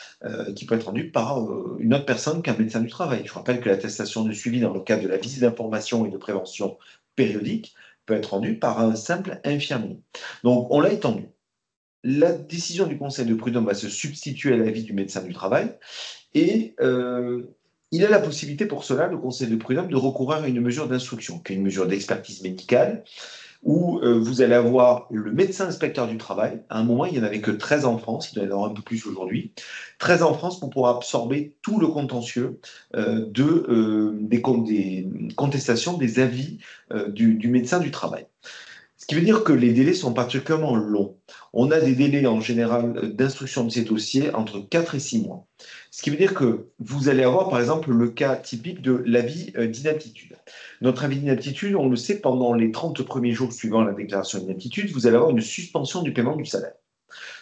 qui peut être rendue par une autre personne qu'un médecin du travail. Je rappelle que l'attestation de suivi dans le cadre de la visite d'information et de prévention périodique peut être rendue par un simple infirmier. Donc, on l'a étendu. La décision du conseil de prud'homme va se substituer à l'avis du médecin du travail et il a la possibilité pour cela, le conseil de prud'homme, de recourir à une mesure d'instruction, qui est une mesure d'expertise médicale, où vous allez avoir le médecin inspecteur du travail. À un moment, il n'y en avait que 13 en France, il doit y en avoir un peu plus aujourd'hui. 13 en France pour pouvoir absorber tout le contentieux des contestations, des avis du médecin du travail. Ce qui veut dire que les délais sont particulièrement longs. On a des délais en général d'instruction de ces dossiers entre 4 et 6 mois. Ce qui veut dire que vous allez avoir par exemple le cas typique de l'avis d'inaptitude. Notre avis d'inaptitude, on le sait, pendant les 30 premiers jours suivant la déclaration d'inaptitude, vous allez avoir une suspension du paiement du salaire.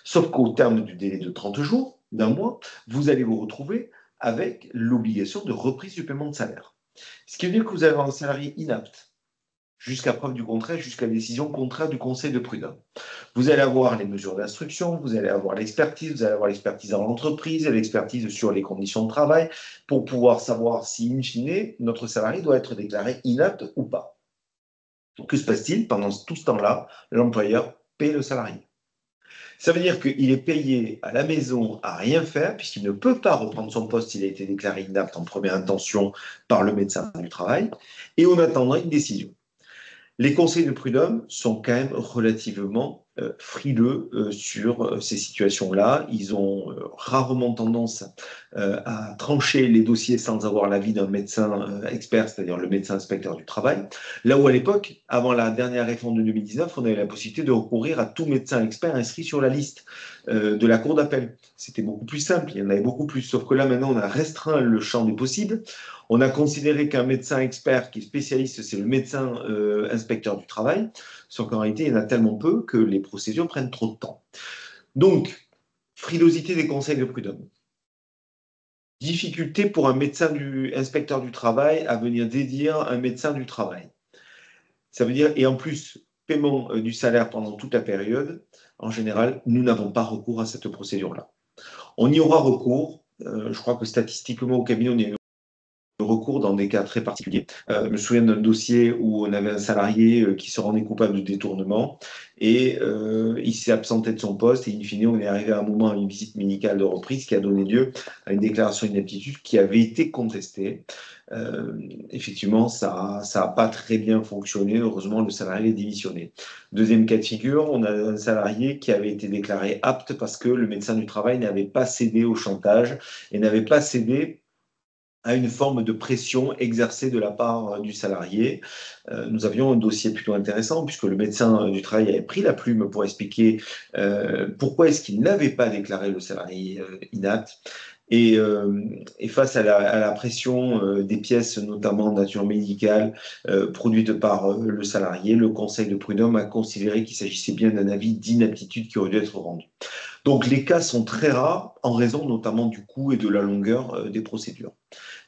Sauf qu'au terme du délai de 30 jours, d'un mois, vous allez vous retrouver avec l'obligation de reprise du paiement de salaire. Ce qui veut dire que vous avez un salarié inapte jusqu'à preuve du contraire, jusqu'à la décision contraire du Conseil de prud'homme. Vous allez avoir les mesures d'instruction, vous allez avoir l'expertise, vous allez avoir l'expertise dans l'entreprise, l'expertise sur les conditions de travail, pour pouvoir savoir si, in fine, notre salarié doit être déclaré inapte ou pas. Que se passe-t-il? Pendant tout ce temps-là, l'employeur paie le salarié. Ça veut dire qu'il est payé à la maison à rien faire, puisqu'il ne peut pas reprendre son poste s'il a été déclaré inapte en première intention par le médecin du travail, et on attendra une décision. Les conseils de prud'homme sont quand même relativement frileux sur ces situations-là. Ils ont rarement tendance à trancher les dossiers sans avoir l'avis d'un médecin expert, c'est-à-dire le médecin inspecteur du travail. Là où à l'époque, avant la dernière réforme de 2019, on avait la possibilité de recourir à tout médecin expert inscrit sur la liste de la cour d'appel. C'était beaucoup plus simple, il y en avait beaucoup plus. Sauf que là, maintenant, on a restreint le champ des possibles. On a considéré qu'un médecin expert qui est spécialiste, c'est le médecin inspecteur du travail, sauf qu'en réalité, il y en a tellement peu que les procédures prennent trop de temps. Donc, frilosité des conseils de prud'homme. Difficulté pour un médecin inspecteur du travail à venir dédire un médecin du travail. Ça veut dire, et en plus, paiement du salaire pendant toute la période, en général, nous n'avons pas recours à cette procédure-là. On y aura recours, je crois que statistiquement au cabinet, on y a recours dans des cas très particuliers. Je me souviens d'un dossier où on avait un salarié qui se rendait coupable de détournement et il s'est absenté de son poste et in fine on est arrivé à un moment à une visite médicale de reprise qui a donné lieu à une déclaration d'inaptitude qui avait été contestée. Effectivement, ça n'a pas très bien fonctionné. Heureusement, le salarié est démissionné. Deuxième cas de figure, on a un salarié qui avait été déclaré apte parce que le médecin du travail n'avait pas cédé au chantage et n'avait pas cédé à une forme de pression exercée de la part du salarié. Nous avions un dossier plutôt intéressant puisque le médecin du travail avait pris la plume pour expliquer pourquoi est-ce qu'il n'avait pas déclaré le salarié inapte. Et face à la pression des pièces, notamment de nature médicale, produites par le salarié, le Conseil de prud'homme a considéré qu'il s'agissait bien d'un avis d'inaptitude qui aurait dû être rendu. Donc les cas sont très rares en raison notamment du coût et de la longueur des procédures.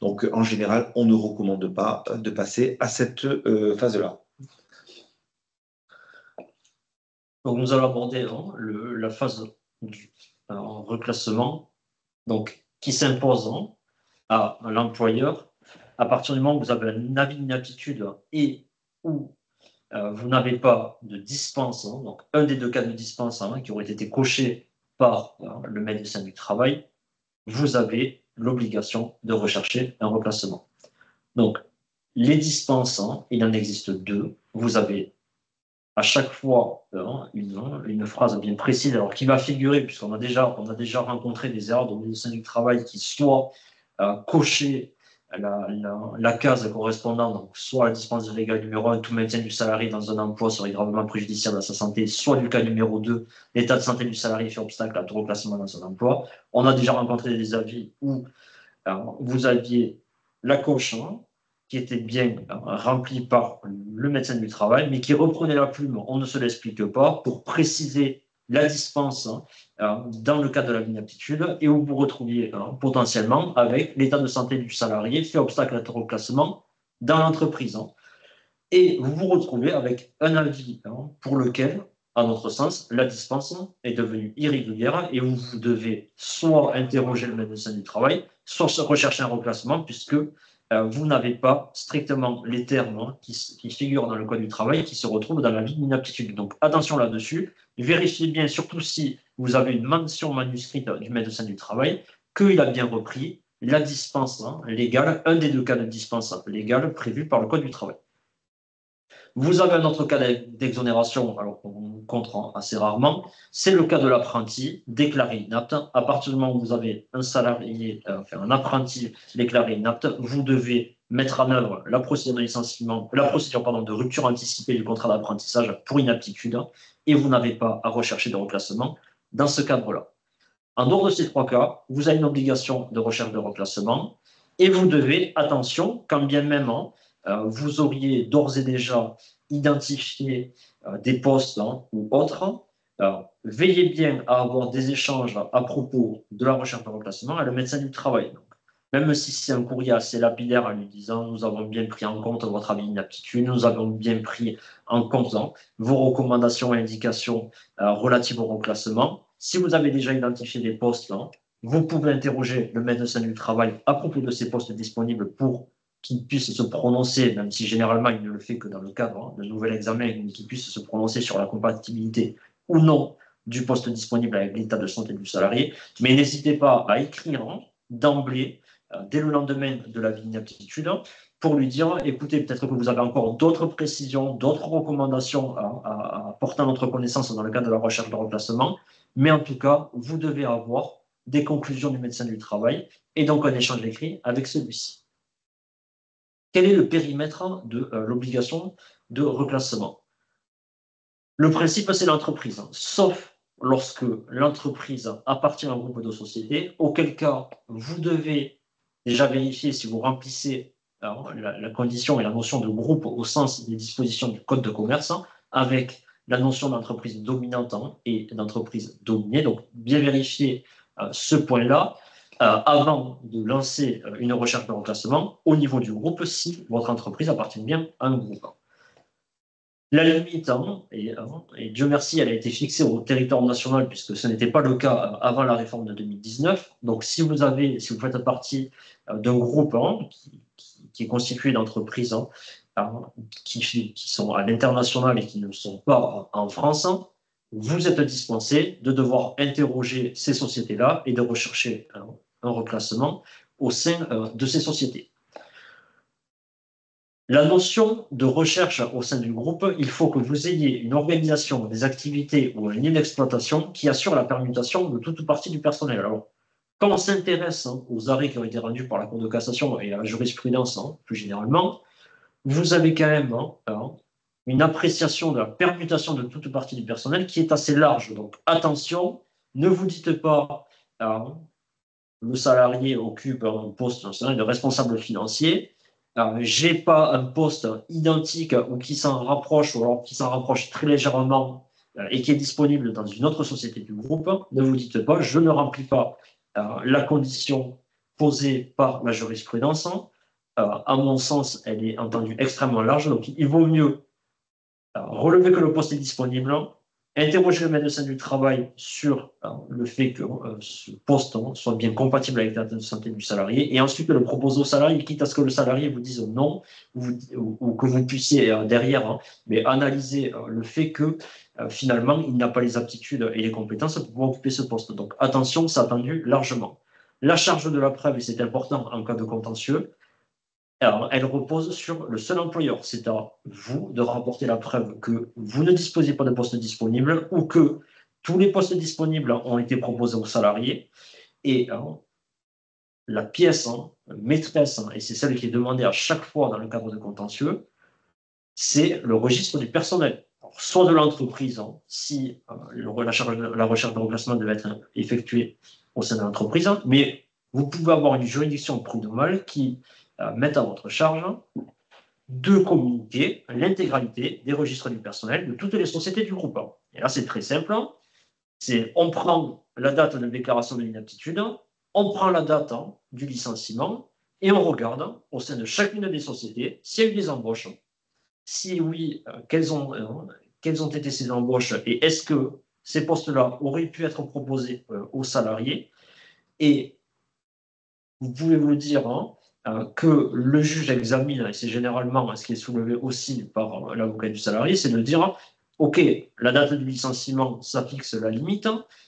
Donc en général, on ne recommande pas de passer à cette phase-là. Donc nous allons aborder la phase du reclassement, donc, qui s'impose à l'employeur à partir du moment où vous avez un avis d'inaptitude et où vous n'avez pas de dispense, donc un des deux cas de dispense qui aurait été coché par le médecin du travail, vous avez l'obligation de rechercher un remplacement. Donc, les dispenses, il en existe deux. Vous avez à chaque fois une phrase bien précise, alors qui va figurer, puisqu'on a déjà rencontré des erreurs de médecin du travail qui soit cocher la case correspondant, donc soit la dispense légale numéro 1, tout maintien du salarié dans un emploi serait gravement préjudiciable à sa santé, soit du cas numéro 2, l'état de santé du salarié fait obstacle à tout reclassement dans son emploi. On a déjà rencontré des avis où vous aviez la coche qui était bien remplie par le médecin du travail, mais qui reprenait la plume, on ne se l'explique pas, pour préciser la dispense dans le cas de la inaptitude et où vous retrouviez potentiellement avec l'état de santé du salarié fait obstacle à tout reclassement dans l'entreprise. Et vous vous retrouvez avec un avis pour lequel, à notre sens, la dispense est devenue irrégulière et où vous devez soit interroger le médecin du travail, soit rechercher un remplacement puisque vous n'avez pas strictement les termes qui figurent dans le code du travail qui se retrouvent dans l'avis d'inaptitude. Donc attention là-dessus, vérifiez bien, surtout si vous avez une mention manuscrite du médecin du travail, qu'il a bien repris la dispense légale, un des deux cas de dispense légale prévus par le code du travail. Vous avez un autre cas d'exonération, alors qu'on rencontre assez rarement, c'est le cas de l'apprenti déclaré inapte. À partir du moment où vous avez un salarié, un apprenti déclaré inapte, vous devez mettre en œuvre la procédure de licenciement, la procédure de rupture anticipée du contrat d'apprentissage pour inaptitude, et vous n'avez pas à rechercher de reclassement dans ce cadre-là. En dehors de ces trois cas, vous avez une obligation de recherche de reclassement et vous devez, attention, quand bien même vous auriez d'ores et déjà identifié des postes ou autres, veillez bien à avoir des échanges à propos de la recherche de reclassement avec le médecin du travail. Donc, même si c'est un courrier assez lapidaire en lui disant nous avons bien pris en compte votre avis d'inaptitude, nous avons bien pris en compte vos recommandations et indications relatives au reclassement. Si vous avez déjà identifié des postes, vous pouvez interroger le médecin du travail à propos de ces postes disponibles pour qu'il puisse se prononcer, même si généralement il ne le fait que dans le cadre d'un nouvel examen, mais qu'il puisse se prononcer sur la compatibilité ou non du poste disponible avec l'état de santé du salarié. Mais n'hésitez pas à écrire d'emblée, dès le lendemain de la d'inaptitude, pour lui dire, écoutez, peut-être que vous avez encore d'autres précisions, d'autres recommandations à porter à notre connaissance dans le cadre de la recherche de remplacement, mais en tout cas, vous devez avoir des conclusions du médecin du travail et donc un échange écrit avec celui-ci. Quel est le périmètre de l'obligation de reclassement? Le principe, c'est l'entreprise, sauf lorsque l'entreprise appartient à un groupe de sociétés, auquel cas vous devez déjà vérifier si vous remplissez la condition et la notion de groupe au sens des dispositions du Code de commerce, avec la notion d'entreprise dominante et d'entreprise dominée. Donc, bien vérifier ce point-là avant de lancer une recherche de reclassement au niveau du groupe si votre entreprise appartient bien à un groupe. La limite, et Dieu merci, elle a été fixée au territoire national puisque ce n'était pas le cas avant la réforme de 2019. Donc, si vous faites partie d'un groupe qui est constitué d'entreprises qui sont à l'international et qui ne sont pas en France, vous êtes dispensé de devoir interroger ces sociétés-là et de rechercher un reclassement au sein de ces sociétés. La notion de recherche au sein du groupe, il faut que vous ayez une organisation des activités ou un lieu d'exploitation qui assure la permutation de toute partie du personnel. Alors, quand on s'intéresse aux arrêts qui ont été rendus par la Cour de cassation et à la jurisprudence plus généralement, vous avez quand même une appréciation de la permutation de toute partie du personnel qui est assez large. Donc, attention, ne vous dites pas le salarié occupe un poste de responsable financier. J'ai pas un poste identique ou qui s'en rapproche, ou alors qui s'en rapproche très légèrement et qui est disponible dans une autre société du groupe, ne vous dites pas, je ne remplis pas la condition posée par la jurisprudence. À mon sens, elle est entendue extrêmement large, donc il vaut mieux relever que le poste est disponible, interroger le médecin du travail sur le fait que ce poste soit bien compatible avec l'état de santé du salarié et ensuite le proposer au salarié, quitte à ce que le salarié vous dise non ou que vous puissiez derrière mais analyser le fait que finalement il n'a pas les aptitudes et les compétences pour pouvoir occuper ce poste. Donc attention, c'est attendu largement. La charge de la preuve, et c'est important en cas de contentieux, alors, elle repose sur le seul employeur. C'est à vous de rapporter la preuve que vous ne disposez pas de poste disponible ou que tous les postes disponibles ont été proposés aux salariés. Et la pièce maîtresse, et c'est celle qui est demandée à chaque fois dans le cadre de contentieux, c'est le registre du personnel. Alors, soit de l'entreprise, si la recherche de reclassement devait être effectuée au sein de l'entreprise, mais vous pouvez avoir une juridiction prud'homale qui mettre à votre charge de communiquer l'intégralité des registres du personnel de toutes les sociétés du groupe. Et là, c'est très simple. On prend la date de déclaration de l'inaptitude, on prend la date du licenciement et on regarde au sein de chacune des sociétés s'il y a eu des embauches. Si oui, quelles ont été ces embauches et est-ce que ces postes-là auraient pu être proposés aux salariés? Et vous pouvez vous dire que le juge examine, et c'est généralement ce qui est soulevé aussi par l'avocat du salarié, c'est de dire, OK, la date du licenciement, ça fixe la limite,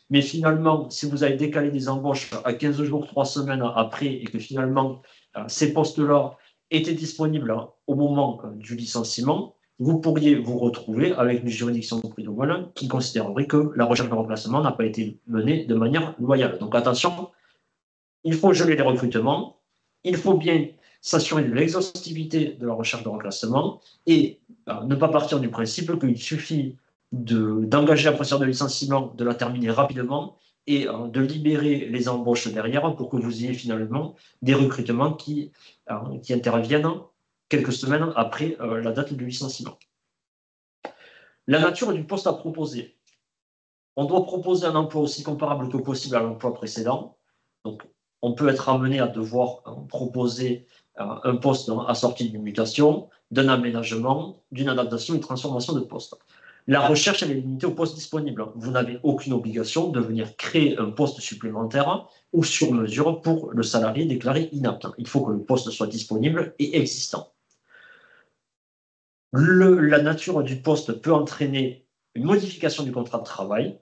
mais finalement, si vous avez décalé des embauches à 15 jours, 3 semaines après, et que finalement, ces postes-là étaient disponibles au moment du licenciement, vous pourriez vous retrouver avec une juridiction prud'homale qui considérerait que la recherche de remplacement n'a pas été menée de manière loyale. Donc attention, il faut geler les recrutements, il faut bien s'assurer de l'exhaustivité de la recherche de remplacement et ne pas partir du principe qu'il suffit d'engager la procédure de licenciement, de la terminer rapidement et de libérer les embauches derrière pour que vous ayez finalement des recrutements qui interviennent quelques semaines après la date du licenciement. La nature du poste à proposer. On doit proposer un emploi aussi comparable que possible à l'emploi précédent. Donc, on peut être amené à devoir proposer un poste assorti d'une mutation, d'un aménagement, d'une adaptation, d'une transformation de poste. La recherche, elle est limitée au poste disponible. Vous n'avez aucune obligation de venir créer un poste supplémentaire ou sur mesure pour le salarié déclaré inapte. Il faut que le poste soit disponible et existant. La nature du poste peut entraîner une modification du contrat de travail,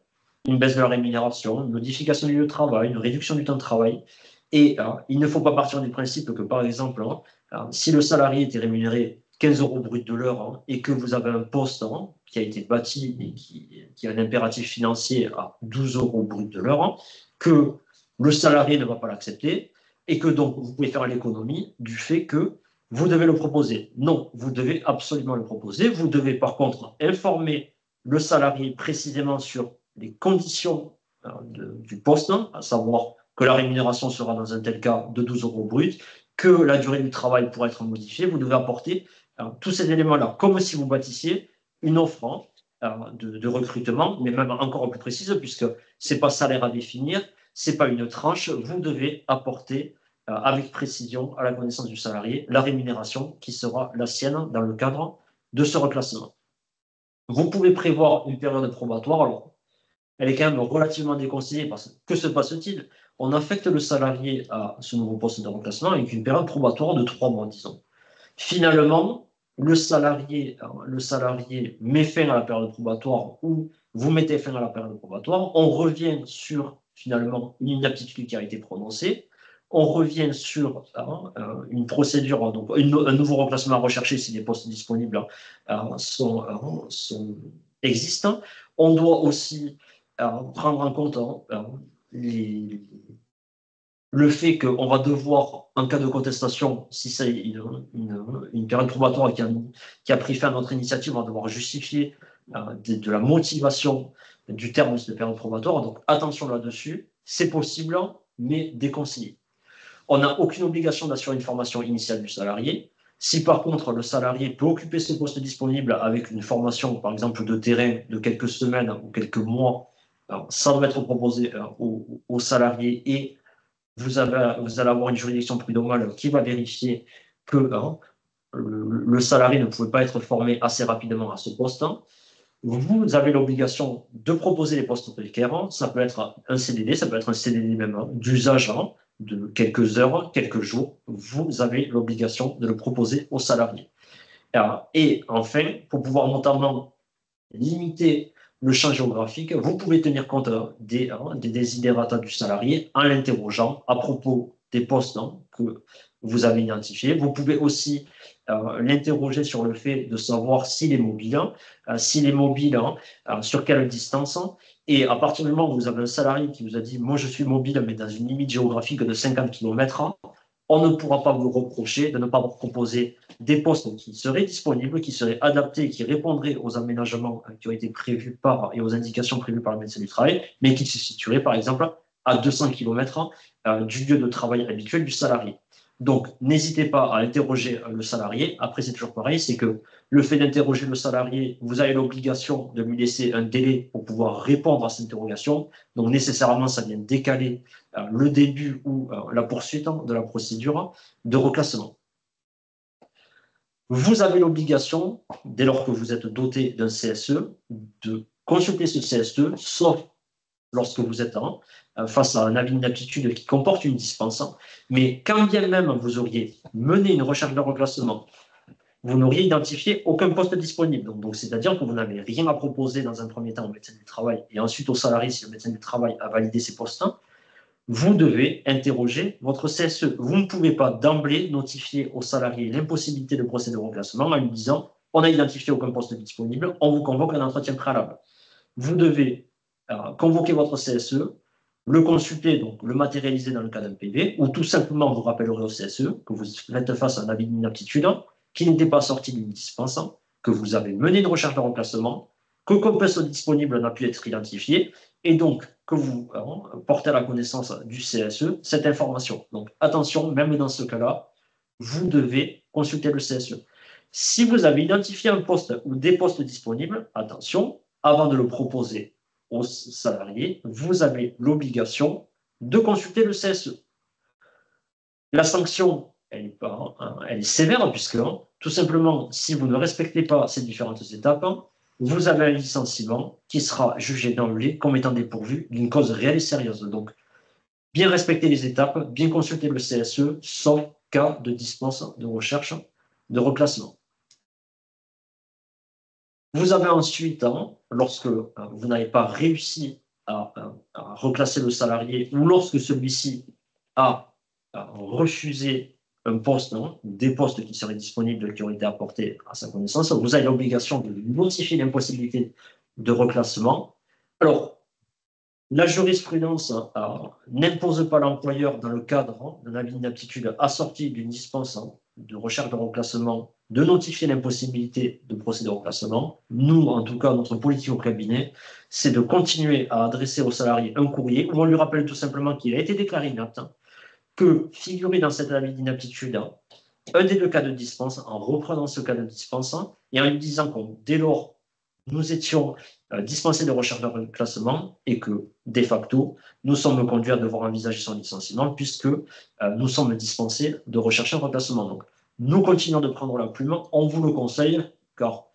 une baisse de la rémunération, une modification du lieu de travail, une réduction du temps de travail. Et il ne faut pas partir du principe que, par exemple, si le salarié était rémunéré 15 € brut de l'heure et que vous avez un poste qui a été bâti et qui a un impératif financier à 12 € brut de l'heure, que le salarié ne va pas l'accepter et que donc vous pouvez faire l'économie du fait que vous devez le proposer. Non, vous devez absolument le proposer. Vous devez par contre informer le salarié précisément sur les conditions du poste, à savoir que la rémunération sera dans un tel cas de 12 € brut, que la durée du travail pourra être modifiée. Vous devez apporter tous ces éléments-là, comme si vous bâtissiez une offre de recrutement, mais même encore plus précise, puisque ce n'est pas salaire à définir, ce n'est pas une tranche. Vous devez apporter avec précision à la connaissance du salarié la rémunération qui sera la sienne dans le cadre de ce reclassement. Vous pouvez prévoir une période probatoire. Alors, elle est quand même relativement déconseillée parce que se passe-t-il? On affecte le salarié à ce nouveau poste de reclassement avec une période probatoire de 3 mois, disons. Finalement, le salarié met fin à la période probatoire ou vous mettez fin à la période probatoire. On revient sur finalement une inaptitude qui a été prononcée. On revient sur une procédure, donc un nouveau reclassement à rechercher si les postes disponibles sont existants. On doit aussi prendre en compte le fait qu'on va devoir, en cas de contestation, si c'est une période probatoire qui a pris fin à notre initiative, on va devoir justifier de la motivation du terme de cette période probatoire. Donc attention là-dessus, c'est possible, mais déconseillé. On n'a aucune obligation d'assurer une formation initiale du salarié. Si par contre le salarié peut occuper ce poste disponible avec une formation, par exemple de terrain, de quelques semaines ou quelques mois, ça doit être proposé aux salariés et vous allez avoir une juridiction prud'homale qui va vérifier que le salarié ne pouvait pas être formé assez rapidement à ce poste. Vous avez l'obligation de proposer les postes précaires. Ça peut être un CDD, ça peut être un CDD même d'usage de quelques heures, quelques jours. Vous avez l'obligation de le proposer aux salariés. Et enfin, pour pouvoir notamment limiter le champ géographique, vous pouvez tenir compte des desiderata du salarié en l'interrogeant à propos des postes que vous avez identifiés. Vous pouvez aussi l'interroger sur le fait de savoir s'il est mobile, sur quelle distance. Et à partir du moment où vous avez un salarié qui vous a dit « moi je suis mobile mais dans une limite géographique de 50 km », on ne pourra pas vous reprocher de ne pas avoir proposé des postes qui seraient disponibles, qui seraient adaptés, qui répondraient aux aménagements qui ont été prévus et aux indications prévues par le médecin du travail, mais qui se situeraient par exemple à 200 km du lieu de travail habituel du salarié. Donc, n'hésitez pas à interroger le salarié. Après, c'est toujours pareil, c'est que le fait d'interroger le salarié, vous avez l'obligation de lui laisser un délai pour pouvoir répondre à cette interrogation. Donc, nécessairement, ça vient décaler le début ou la poursuite de la procédure de reclassement. Vous avez l'obligation, dès lors que vous êtes doté d'un CSE, de consulter ce CSE, sauf lorsque vous êtes face à un avis d'inaptitude qui comporte une dispense. Mais quand bien même vous auriez mené une recherche de reclassement, vous n'auriez identifié aucun poste disponible. Donc c'est-à-dire que vous n'avez rien à proposer dans un premier temps au médecin du travail et ensuite au salarié si le médecin du travail a validé ces postes. Vous devez interroger votre CSE. Vous ne pouvez pas d'emblée notifier au salarié l'impossibilité de procéder au reclassement en lui disant on a identifié aucun poste disponible, on vous convoque un entretien préalable. Vous devez convoquer votre CSE, le consulter, donc le matérialiser dans le cas d'un PV, ou tout simplement vous rappellerez au CSE que vous faites face à un avis d'inaptitude qui n'était pas sorti d'une dispense, que vous avez mené une recherche de remplacement, qu'aucun poste disponible n'a pu être identifié, et donc que vous portez à la connaissance du CSE cette information. Donc attention, même dans ce cas-là, vous devez consulter le CSE. Si vous avez identifié un poste ou des postes disponibles, attention, avant de le proposer aux salariés, vous avez l'obligation de consulter le CSE. La sanction, elle est sévère, puisque tout simplement, si vous ne respectez pas ces différentes étapes, vous avez un licenciement qui sera jugé d'emblée comme étant dépourvu d'une cause réelle et sérieuse. Donc, bien respecter les étapes, bien consulter le CSE, sauf cas de dispense de recherche de reclassement. Vous avez ensuite, lorsque vous n'avez pas réussi à reclasser le salarié ou lorsque celui-ci a refusé un poste, des postes qui seraient disponibles, qui ont été apportés à sa connaissance, vous avez l'obligation de notifier l'impossibilité de reclassement. Alors, la jurisprudence n'impose pas à l'employeur, dans le cadre d'un avis d'inaptitude assorti d'une dispense de recherche de reclassement, de notifier l'impossibilité de procéder au reclassement. Nous, en tout cas, notre politique au cabinet, c'est de continuer à adresser au salarié un courrier où on lui rappelle tout simplement qu'il a été déclaré inapte, que figurer dans cet avis d'inaptitude un des deux cas de dispense, en reprenant ce cas de dispense et en lui disant que dès lors, nous étions dispensés de recherche de reclassement et que, de facto, nous sommes conduits à devoir envisager son licenciement puisque nous sommes dispensés de rechercher un reclassement. Donc, nous continuons de prendre la plume, on vous le conseille, car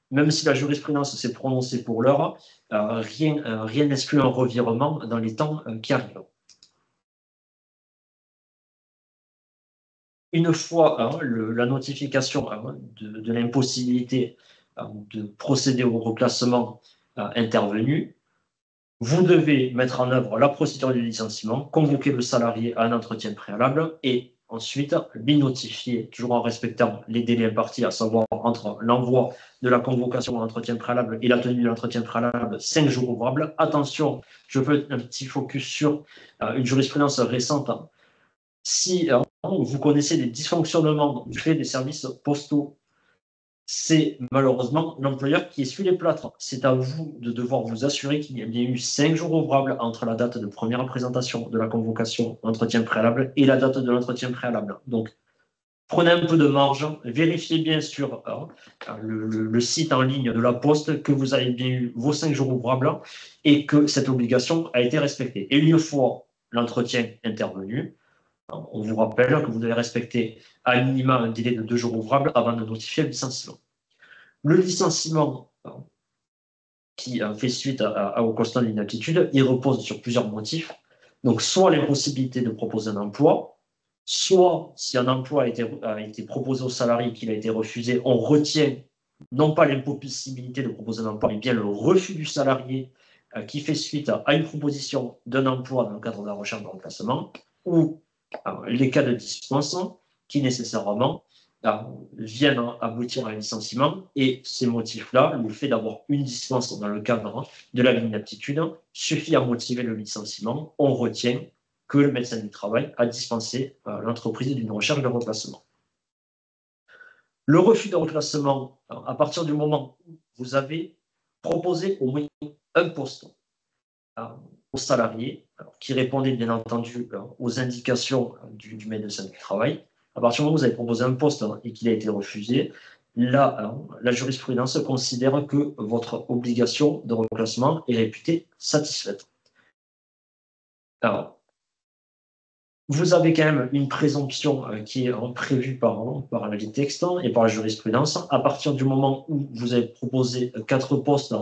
même si la jurisprudence s'est prononcée pour l'heure, rien n'exclut un revirement dans les temps qui arrivent. Une fois la notification de l'impossibilité de procéder au reclassement intervenu, vous devez mettre en œuvre la procédure de licenciement, convoquer le salarié à un entretien préalable et ensuite lui notifier, toujours en respectant les délais impartis, à savoir entre l'envoi de la convocation à l'entretien préalable et la tenue de l'entretien préalable, 5 jours ouvrables. Attention, je veux un petit focus sur une jurisprudence récente. Si vous connaissez des dysfonctionnements du fait des services postaux, c'est malheureusement l'employeur qui essuie les plâtres. C'est à vous de devoir vous assurer qu'il y a bien eu 5 jours ouvrables entre la date de première présentation de la convocation entretien préalable et la date de l'entretien préalable. Donc, prenez un peu de marge, vérifiez bien sur le site en ligne de la Poste que vous avez bien eu vos 5 jours ouvrables et que cette obligation a été respectée. Et une fois l'entretien intervenu, on vous rappelle que vous devez respecter à minima un délai de 2 jours ouvrables avant de notifier le licenciement. Le licenciement qui fait suite au constat d'inaptitude, il repose sur plusieurs motifs. Donc, soit l'impossibilité de proposer un emploi, soit si un emploi a été proposé au salarié et qu'il a été refusé, on retient non pas l'impossibilité de proposer un emploi, mais bien le refus du salarié qui fait suite à une proposition d'un emploi dans le cadre de la recherche de remplacement, ou les cas de dispense qui nécessairement viennent aboutir à un licenciement, et ces motifs-là, le fait d'avoir une dispense dans le cadre de la inaptitude, suffit à motiver le licenciement. On retient que le médecin du travail a dispensé l'entreprise d'une recherche de remplacement. Le refus de reclassement, à partir du moment où vous avez proposé au moins un poste aux salariés, qui répondait bien entendu aux indications du médecin du travail. À partir du moment où vous avez proposé un poste et qu'il a été refusé, là, la jurisprudence considère que votre obligation de reclassement est réputée satisfaite. Alors, vous avez quand même une présomption qui est prévue par la loi texte et par la jurisprudence. À partir du moment où vous avez proposé 4 postes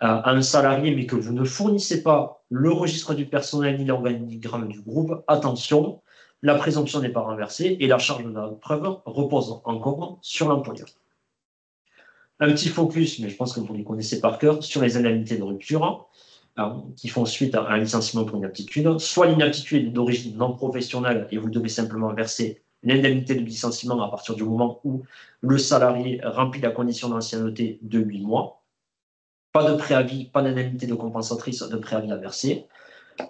à un salarié, mais que vous ne fournissez pas le registre du personnel ni l'organigramme du groupe, attention, la présomption n'est pas renversée et la charge de la preuve repose encore sur l'employeur. Un petit focus, mais je pense que vous les connaissez par cœur, sur les indemnités de rupture qui font suite à un licenciement pour inaptitude. Soit l'inaptitude est d'origine non professionnelle et vous devez simplement verser une indemnité de licenciement à partir du moment où le salarié remplit la condition d'ancienneté de 8 mois. Pas de préavis, pas d'indemnité de compensatrice de préavis à verser.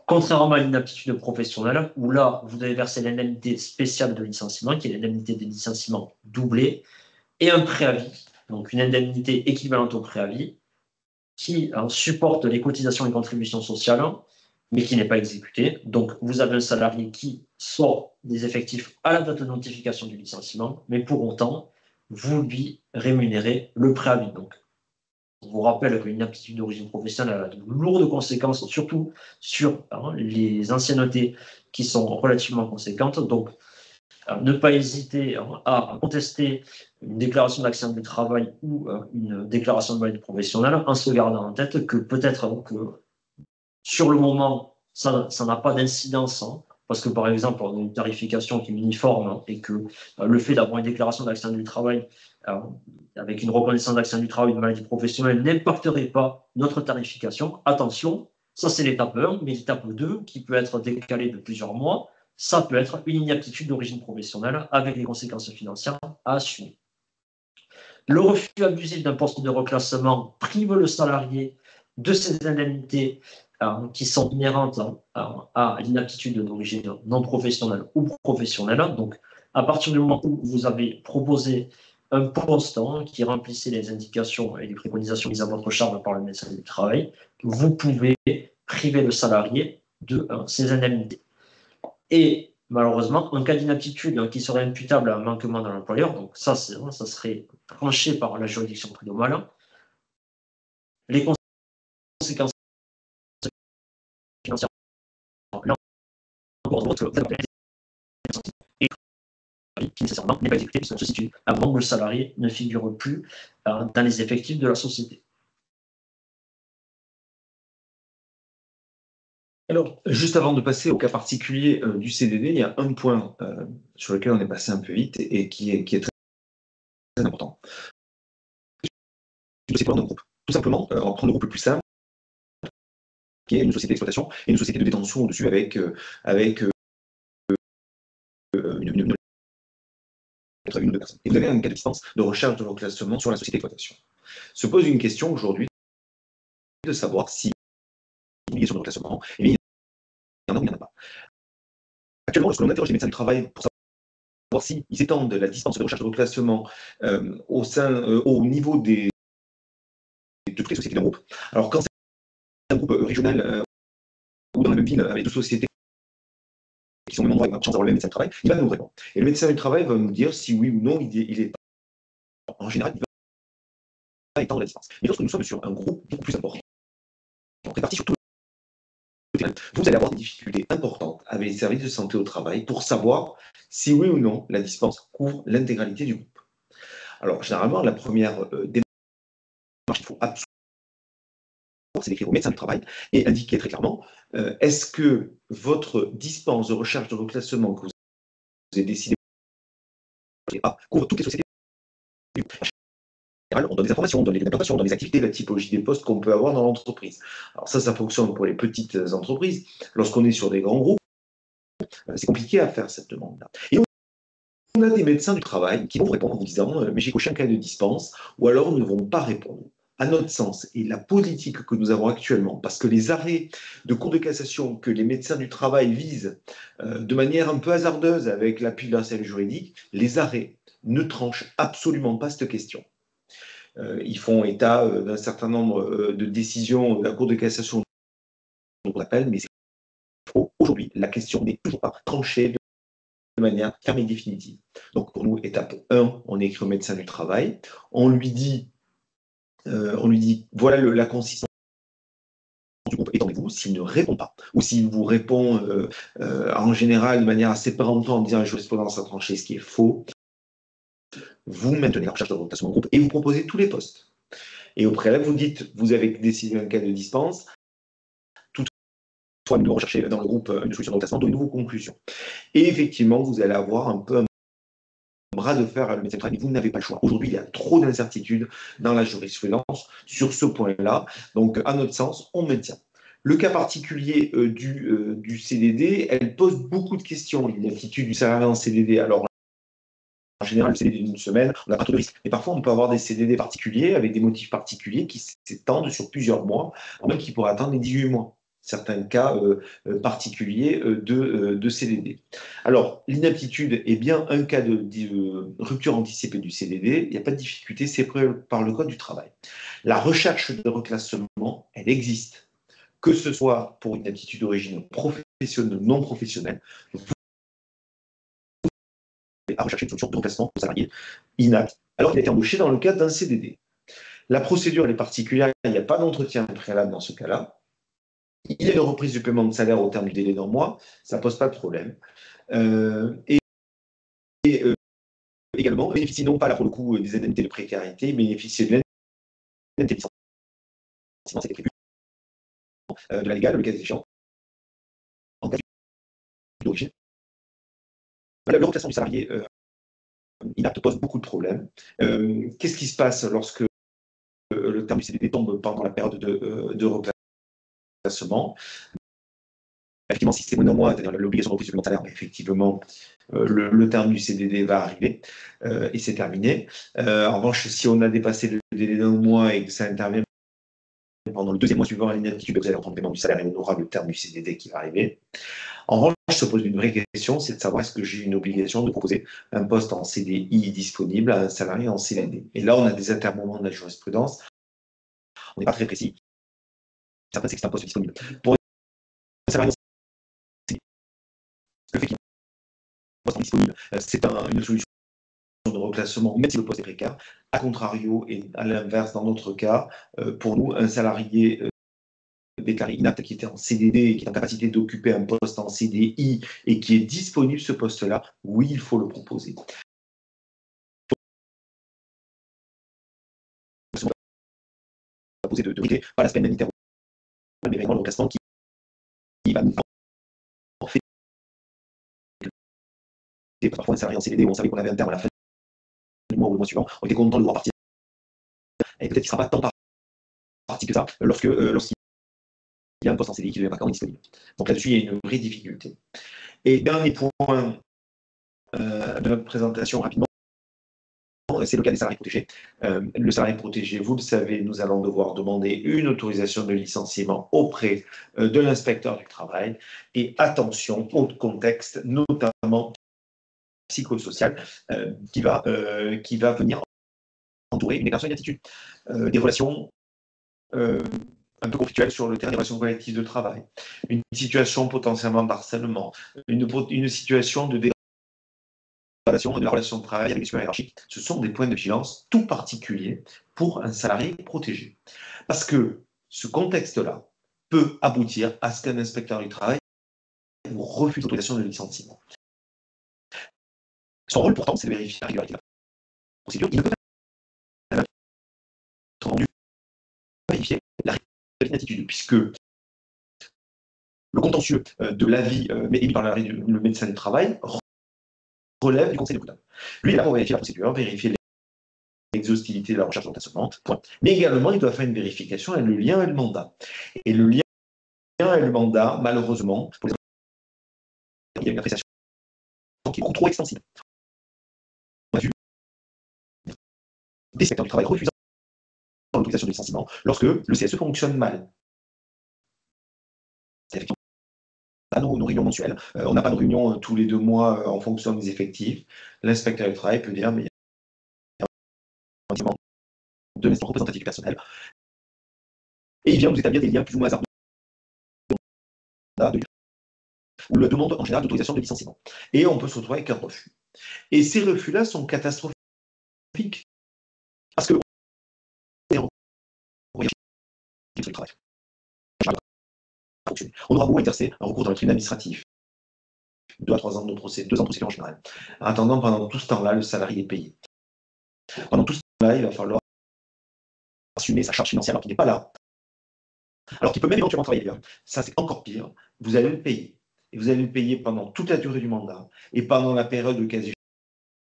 Contrairement à l'inaptitude professionnelle, où là, vous devez verser l'indemnité spéciale de licenciement, qui est l'indemnité de licenciement doublée, et un préavis, donc une indemnité équivalente au préavis, qui supporte les cotisations et contributions sociales, mais qui n'est pas exécutée. Donc, vous avez un salarié qui sort des effectifs à la date de notification du licenciement, mais pour autant, vous lui rémunérez le préavis. Donc, je vous rappelle qu'une inaptitude d'origine professionnelle a de lourdes conséquences, surtout sur les anciennetés qui sont relativement conséquentes. Donc, ne pas hésiter à contester une déclaration d'accident du travail ou une déclaration de maladie professionnelle en se gardant en tête que peut-être que sur le moment, ça n'a pas d'incidence, parce que par exemple, on a une tarification qui est uniforme et que le fait d'avoir une déclaration d'accident du travail avec une reconnaissance d'accident du travail ou de maladie professionnelle n'impacterait pas notre tarification. Attention, ça c'est l'étape 1, mais l'étape 2, qui peut être décalée de plusieurs mois, ça peut être une inaptitude d'origine professionnelle avec des conséquences financières à assumer. Le refus abusif d'un poste de reclassement prive le salarié de ses indemnités qui sont inhérentes à l'inaptitude d'origine non professionnelle ou professionnelle. Donc, à partir du moment où vous avez proposé un poste qui remplissait les indications et les préconisations mises à votre charge par le médecin du travail, vous pouvez priver le salarié de ses indemnités. Et malheureusement, en cas d'inaptitude qui serait imputable à un manquement de l'employeur, donc ça serait tranché par la juridiction prud'homale, les conséquences financières, là encore, votre et qui nécessairement n'est pas exécuté puisqu'on se situe avant que le salarié ne figure plus dans les effectifs de la société. Alors, juste avant de passer au cas particulier du CDD, il y a un point sur lequel on est passé un peu vite et qui est très, très important. C'est pour un groupe. Tout simplement, on va prendre le groupe le plus simple, qui est une société d'exploitation et une société de détention au-dessus avec une ou deux personnes. Et vous avez un cas de distance de recherche de reclassement sur la société d'exploitation. Se pose une question aujourd'hui de savoir si l'obligation de reclassement, eh bien, il y en a ou il n'y en a pas. Actuellement, lorsque l'on interroge les médecins du travail pour savoir s'ils étendent la distance de recherche de reclassement au niveau de toutes les sociétés d'un groupe, alors quand c'est un groupe régional ou dans la même ville avec deux sociétés qui sont au même endroit et on a la chance d'avoir le même médecin du travail, il va nous répondre. Et le médecin du travail va nous dire si oui ou non il est. En général, il va étendre la distance. Mais lorsque nous sommes sur un groupe beaucoup plus important, réparti sur tout le terrain, vous allez avoir des difficultés importantes avec les services de santé au travail pour savoir si oui ou non la distance couvre l'intégralité du groupe. Alors, généralement, la première démarche qu'il faut absolument, c'est d'écrire au médecin du travail et indiquer très clairement est-ce que votre dispense de recherche de reclassement que vous avez décidé couvre toutes les sociétés du groupe. En général, on donne des informations, on donne des implantations, on donne des activités, la typologie des postes qu'on peut avoir dans l'entreprise. Alors ça fonctionne pour les petites entreprises. Lorsqu'on est sur des grands groupes, c'est compliqué à faire cette demande-là. Et on a des médecins du travail qui vont vous répondre en vous disant mais j'ai coché un cas de dispense, ou alors ne vont pas répondre. À notre sens, et la politique que nous avons actuellement, parce que les arrêts de cour de cassation que les médecins du travail visent de manière un peu hasardeuse avec l'appui d'un service juridique, les arrêts ne tranchent absolument pas cette question. Ils font état d'un certain nombre de décisions de la Cour de cassation qu'on appelle, mais c'est faux. Aujourd'hui, la question n'est toujours pas tranchée de manière ferme et définitive. Donc pour nous, étape 1, on écrit au médecin du travail, on lui dit voilà la consistance du groupe, étendez-vous. S'il ne répond pas, ou s'il vous répond en général de manière assez péremptoire en disant jurisprudence à trancher, ce qui est faux, vous maintenez la recherche de rotation au groupe et vous proposez tous les postes. Et au préalable, vous dites, vous avez décidé un cas de dispense, toutefois, nous rechercher dans le groupe une solution de reclassement, de nouveaux conclusions. Et effectivement, vous allez avoir un peu un bras de fer à le médecin du travail, mais vous n'avez pas le choix. Aujourd'hui, il y a trop d'incertitudes dans la jurisprudence sur ce point-là. Donc, à notre sens, on maintient. Le cas particulier du CDD, elle pose beaucoup de questions. L'inaptitude du salarié en CDD, alors en général, le CDD d'une semaine, on n'a pas trop de risques. Mais parfois, on peut avoir des CDD particuliers avec des motifs particuliers qui s'étendent sur plusieurs mois, même qui pourraient atteindre les 18 mois. Certains cas particuliers de CDD. Alors, l'inaptitude est bien un cas de rupture anticipée du CDD. Il n'y a pas de difficulté, c'est prévu par le Code du travail. La recherche de reclassement, elle existe, que ce soit pour une aptitude d'origine professionnelle ou non professionnelle. À rechercher une solution de remplacement au salarié inapte, alors qu'il a été embauché dans le cadre d'un CDD. La procédure elle est particulière, il n'y a pas d'entretien préalable dans ce cas-là. Il y a une reprise du paiement de salaire au terme du délai d'un mois, ça ne pose pas de problème. Également, bénéficie non pas là pour le coup des indemnités de précarité, bénéficie de l'indemnité de licenciement, c'est prévu de la légale, le cas échéant, en cas d'origine. Le reclassement du salarié inapte pose beaucoup de problèmes. Qu'est-ce qui se passe lorsque le terme du CDD tombe pendant la période de reclassement? Effectivement, si c'est moins d'un mois, c'est-à-dire l'obligation de reprise du paiement de salaire, effectivement, le terme du CDD va arriver et c'est terminé. En revanche, si on a dépassé le délai d'un mois et que ça intervient pendant le deuxième mois suivant à l'inaptitude, vous allez reprendre le paiement du salaire et on aura le terme du CDD qui va arriver. En revanche, se pose une vraie question, c'est de savoir est-ce que j'ai une obligation de proposer un poste en CDI disponible à un salarié en CDD. Et là, on a des intermoments de la jurisprudence. On n'est pas très précis. Certains, c'est que c'est un poste disponible. Pour un salarié en CDI, le fait qu'il y ait un poste disponible, c'est une solution de reclassement, même si le poste est précaire. A contrario, et à l'inverse, dans notre cas, pour nous, un salarié déclaré inapte qui était en CDD, qui est en capacité d'occuper un poste en CDI et qui est disponible ce poste-là, oui, il faut le proposer. Proposer de régler pas l'aspect sanitaire, mais vraiment le reclassement qui va nous faire parfois un salarié en CDD où on savait qu'on avait un terme à la fin du mois ou le mois suivant, on était content de le voir partir. Et peut-être qu'il ne sera pas tant parti que ça lorsqu'il y a un poste en CDI qui devient vacant et disponible. Donc là-dessus, il y a une vraie difficulté. Et dernier point de notre présentation rapidement, c'est le cas des salariés protégés. Le salarié protégé, vous le savez, nous allons devoir demander une autorisation de licenciement auprès de l'inspecteur du travail. Et attention au contexte, notamment psychosocial, qui va venir entourer une déclaration d'inaptitude. Des relations un peu conflictuelles sur le terrain des relations collectives de travail, une situation potentiellement d'harcèlement, une situation de de la relation de travail avec les supérieurs hiérarchiques, ce sont des points de vigilance tout particuliers pour un salarié protégé. Parce que ce contexte-là peut aboutir à ce qu'un inspecteur du travail vous refuse l'autorisation de licenciement. Son rôle, pourtant, c'est de vérifier la régularité de la procédure. Il ne peut pas être rendu à vérifier la régularité de l'inaptitude, puisque le contentieux de l'avis émis par le médecin du travail relève du conseil de prud'homme. Lui, il est là pour vérifier la procédure, vérifier l'exhaustivité de la recherche d'emplacement, point. Mais également, il doit faire une vérification et le lien et le mandat. Et le lien et le mandat, malheureusement, pour les il y a une appréciation qui est beaucoup trop extensive. On a vu des secteurs du travail refusant l'autorisation de licenciement lorsque le CSE fonctionne mal. Effectivement, on a nos réunions mensuelles, on n'a pas de réunion tous les 2 mois en fonction des effectifs. L'inspecteur du travail peut dire mais il y a un de l'instant représentatif du personnel. Et il vient vous établir des liens plus ou moins hasardeux ou la demande en général d'autorisation de licenciement. Et on peut se retrouver avec un refus. Et ces refus-là sont catastrophiques. Parce que on aura beau exercer un recours dans le tribunal administratif, 2 à 3 ans de procès, 2 ans de procédure en général. En attendant, pendant tout ce temps-là, le salarié est payé. Pendant tout ce temps-là, il va falloir assumer sa charge financière alors qu'il n'est pas là. Alors qu'il peut même éventuellement travailler ailleurs. Ça, c'est encore pire. Vous allez le payer. Et vous allez le payer pendant toute la durée du mandat et pendant la période de cas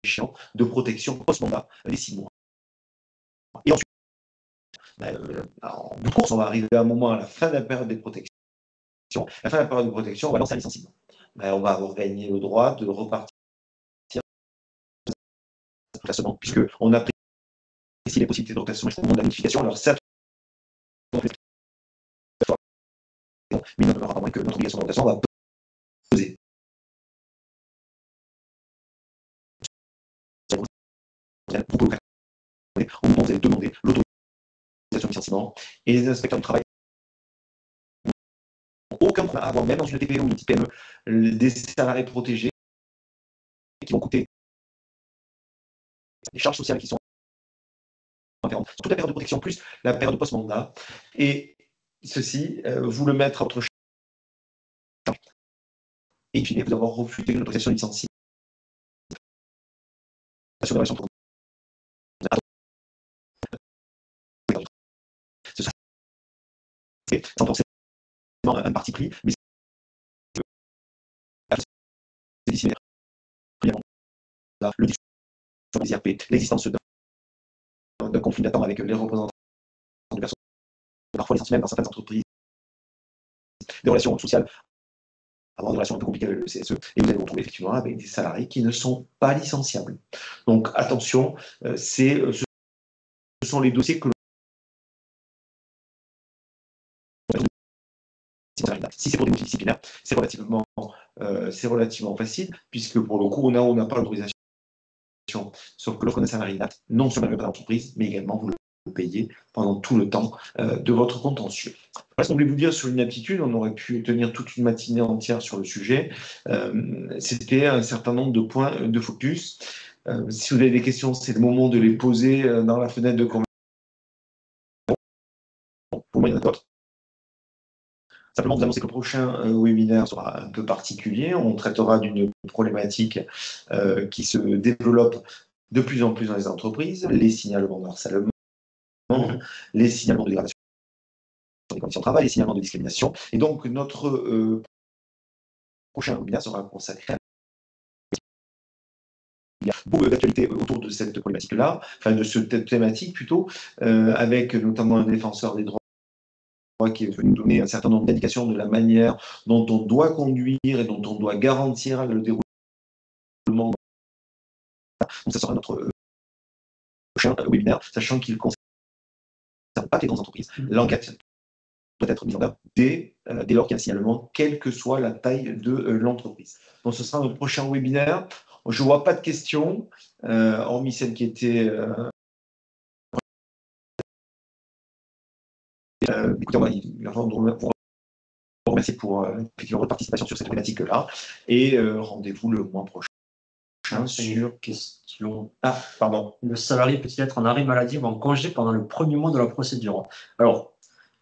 échéant de protection post-mandat, les 6 mois. Et ensuite, en bout de course, on va arriver à un moment à la fin de la période de protection. À la fin de la période de protection, on va lancer un licenciement. On va regagner le droit de repartir reclassement, puisqu'on apprécie les possibilités de reclassement et de la notification. Alors, ça, mais il ne demeurera pas moins que notre obligation de reclassement va peser. Au moment où vous allez demander l'autorisation de licenciement, et les inspecteurs du travail n'ont aucun problème à avoir, même dans une TPE ou une petite PME, des salariés protégés qui vont coûter des charges sociales qui sont inférentes, surtout la période de protection plus la période de post-mandat, et ceci, vous le mettre à votre charge, et in fine, vous avoir refusé une autorisation de licenciement. Ce serait sans forcément un parti pris, mais c'est disciplinaire. Le discours sur les IRP, l'existence d'un conflit d'attente avec les représentants de personnes, parfois les même dans certaines entreprises, des relations sociales, avoir des relations un peu compliquées avec le CSE, et vous allez vous retrouver effectivement avec des salariés qui ne sont pas licenciables. Donc attention, ce sont les dossiers que si c'est pour des motifs disciplinaires, c'est relativement facile, puisque pour le coup, on n'a pas l'autorisation. Sauf que lorsqu'on est salarié, non seulement le d'entreprise, mais également vous le payez pendant tout le temps de votre contentieux. Voilà ce qu'on voulait vous dire sur l'inaptitude. On aurait pu tenir toute une matinée entière sur le sujet. C'était un certain nombre de points de focus. Si vous avez des questions, c'est le moment de les poser dans la fenêtre de conversation. Pour moi, il y en a d'autres. Simplement, vous annoncer que le prochain webinaire sera un peu particulier. On traitera d'une problématique qui se développe de plus en plus dans les entreprises, les signalements de harcèlement, les signalements de dégradation des conditions de travail, les signalements de discrimination. Et donc, notre prochain webinaire sera consacré à il y a beaucoup d'actualités autour de cette problématique-là, enfin de cette thématique plutôt, avec notamment un défenseur des droits qui est venu nous donner un certain nombre d'indications de la manière dont on doit conduire et dont on doit garantir le déroulement. Donc ça sera notre prochain webinaire, sachant qu'il ne concerne pas les grandes entreprises. L'enquête doit être mise en œuvre dès lors qu'il y a un signalement, quelle que soit la taille de l'entreprise. Donc ce sera notre prochain webinaire. Je ne vois pas de questions, hormis celles qui étaient... écoutez, il va vous remercier pour votre participation sur cette thématique-là. Et rendez-vous le mois prochain sur question. Ah, pardon. Le salarié peut-il être en arrêt maladie ou en congé pendant le premier mois de la procédure? Alors,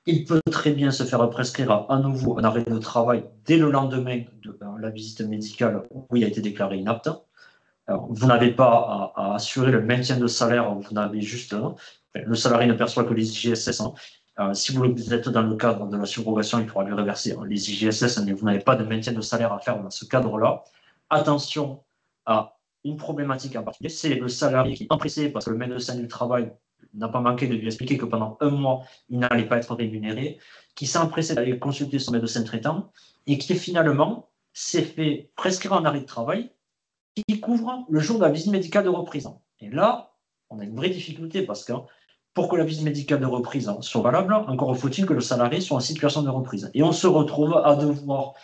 il peut très bien se faire prescrire à nouveau un arrêt de travail dès le lendemain de la visite médicale où il a été déclaré inapte. Alors, vous n'avez pas à assurer le maintien de salaire, vous n'avez juste... le salarié ne perçoit que les IGSS. Si vous êtes dans le cadre de la subrogation, il faudra lui reverser les IGSS, mais vous n'avez pas de maintien de salaire à faire dans ce cadre-là. Attention à une problématique en particulier, c'est le salarié qui est empressé parce que le médecin du travail n'a pas manqué de lui expliquer que pendant un mois, il n'allait pas être rémunéré, qui s'est empressé d'aller consulter son médecin traitant et qui finalement s'est fait prescrire un arrêt de travail qui couvre le jour de la visite médicale de reprise. Et là, on a une vraie difficulté parce que pour que la visite médicale de reprise soit valable, encore faut-il que le salarié soit en situation de reprise. Et on se retrouve à devoir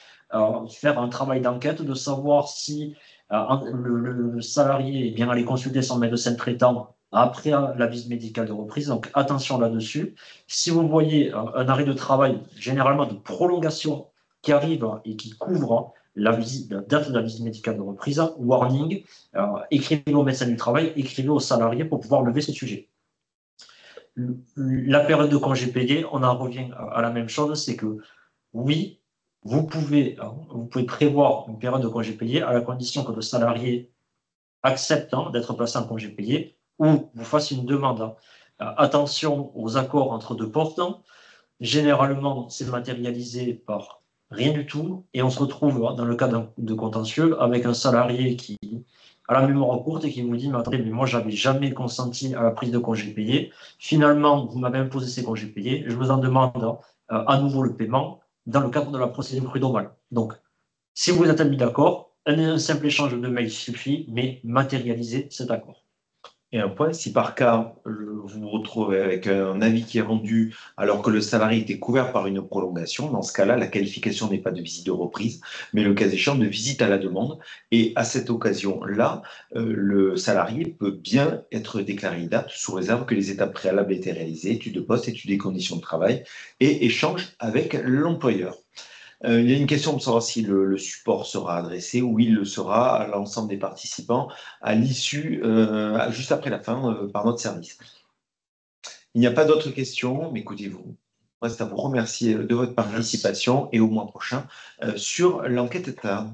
faire un travail d'enquête, de savoir si le salarié est bien allé consulter son médecin traitant après la visite médicale de reprise. Donc attention là-dessus. Si vous voyez un arrêt de travail, généralement de prolongation, qui arrive et qui couvre la date de la visite médicale de reprise, warning, écrivez au médecin du travail, écrivez au salarié pour pouvoir lever ce sujet. La période de congé payé, on en revient à la même chose, c'est que oui, vous pouvez prévoir une période de congé payé à la condition que le salarié accepte d'être placé en congé payé ou vous fasse une demande. Attention aux accords entre deux portants. Généralement, c'est matérialisé par rien du tout et on se retrouve dans le cas de contentieux avec un salarié qui a la mémoire courte et qui vous dit mais attendez, mais moi j'avais jamais consenti à la prise de congés payés. Finalement, vous m'avez imposé ces congés payés, je vous en demande à nouveau le paiement dans le cadre de la procédure prud'homale. Donc, si vous êtes mis d'accord, un simple échange de mail suffit, mais matérialiser cet accord. Et un point, si par cas, vous vous retrouvez avec un avis qui est rendu alors que le salarié était couvert par une prolongation, dans ce cas-là, la qualification n'est pas de visite de reprise, mais le cas échéant de visite à la demande. Et à cette occasion-là, le salarié peut bien être déclaré inapte sous réserve que les étapes préalables aient été réalisées, études de poste, études des conditions de travail et échange avec l'employeur. Il y a une question pour savoir si le support sera adressé. Oui, il le sera à l'ensemble des participants à l'issue, juste après la fin, par notre service. Il n'y a pas d'autres questions, mais écoutez-vous. Reste à vous remercier de votre participation et au mois prochain sur l'enquête État.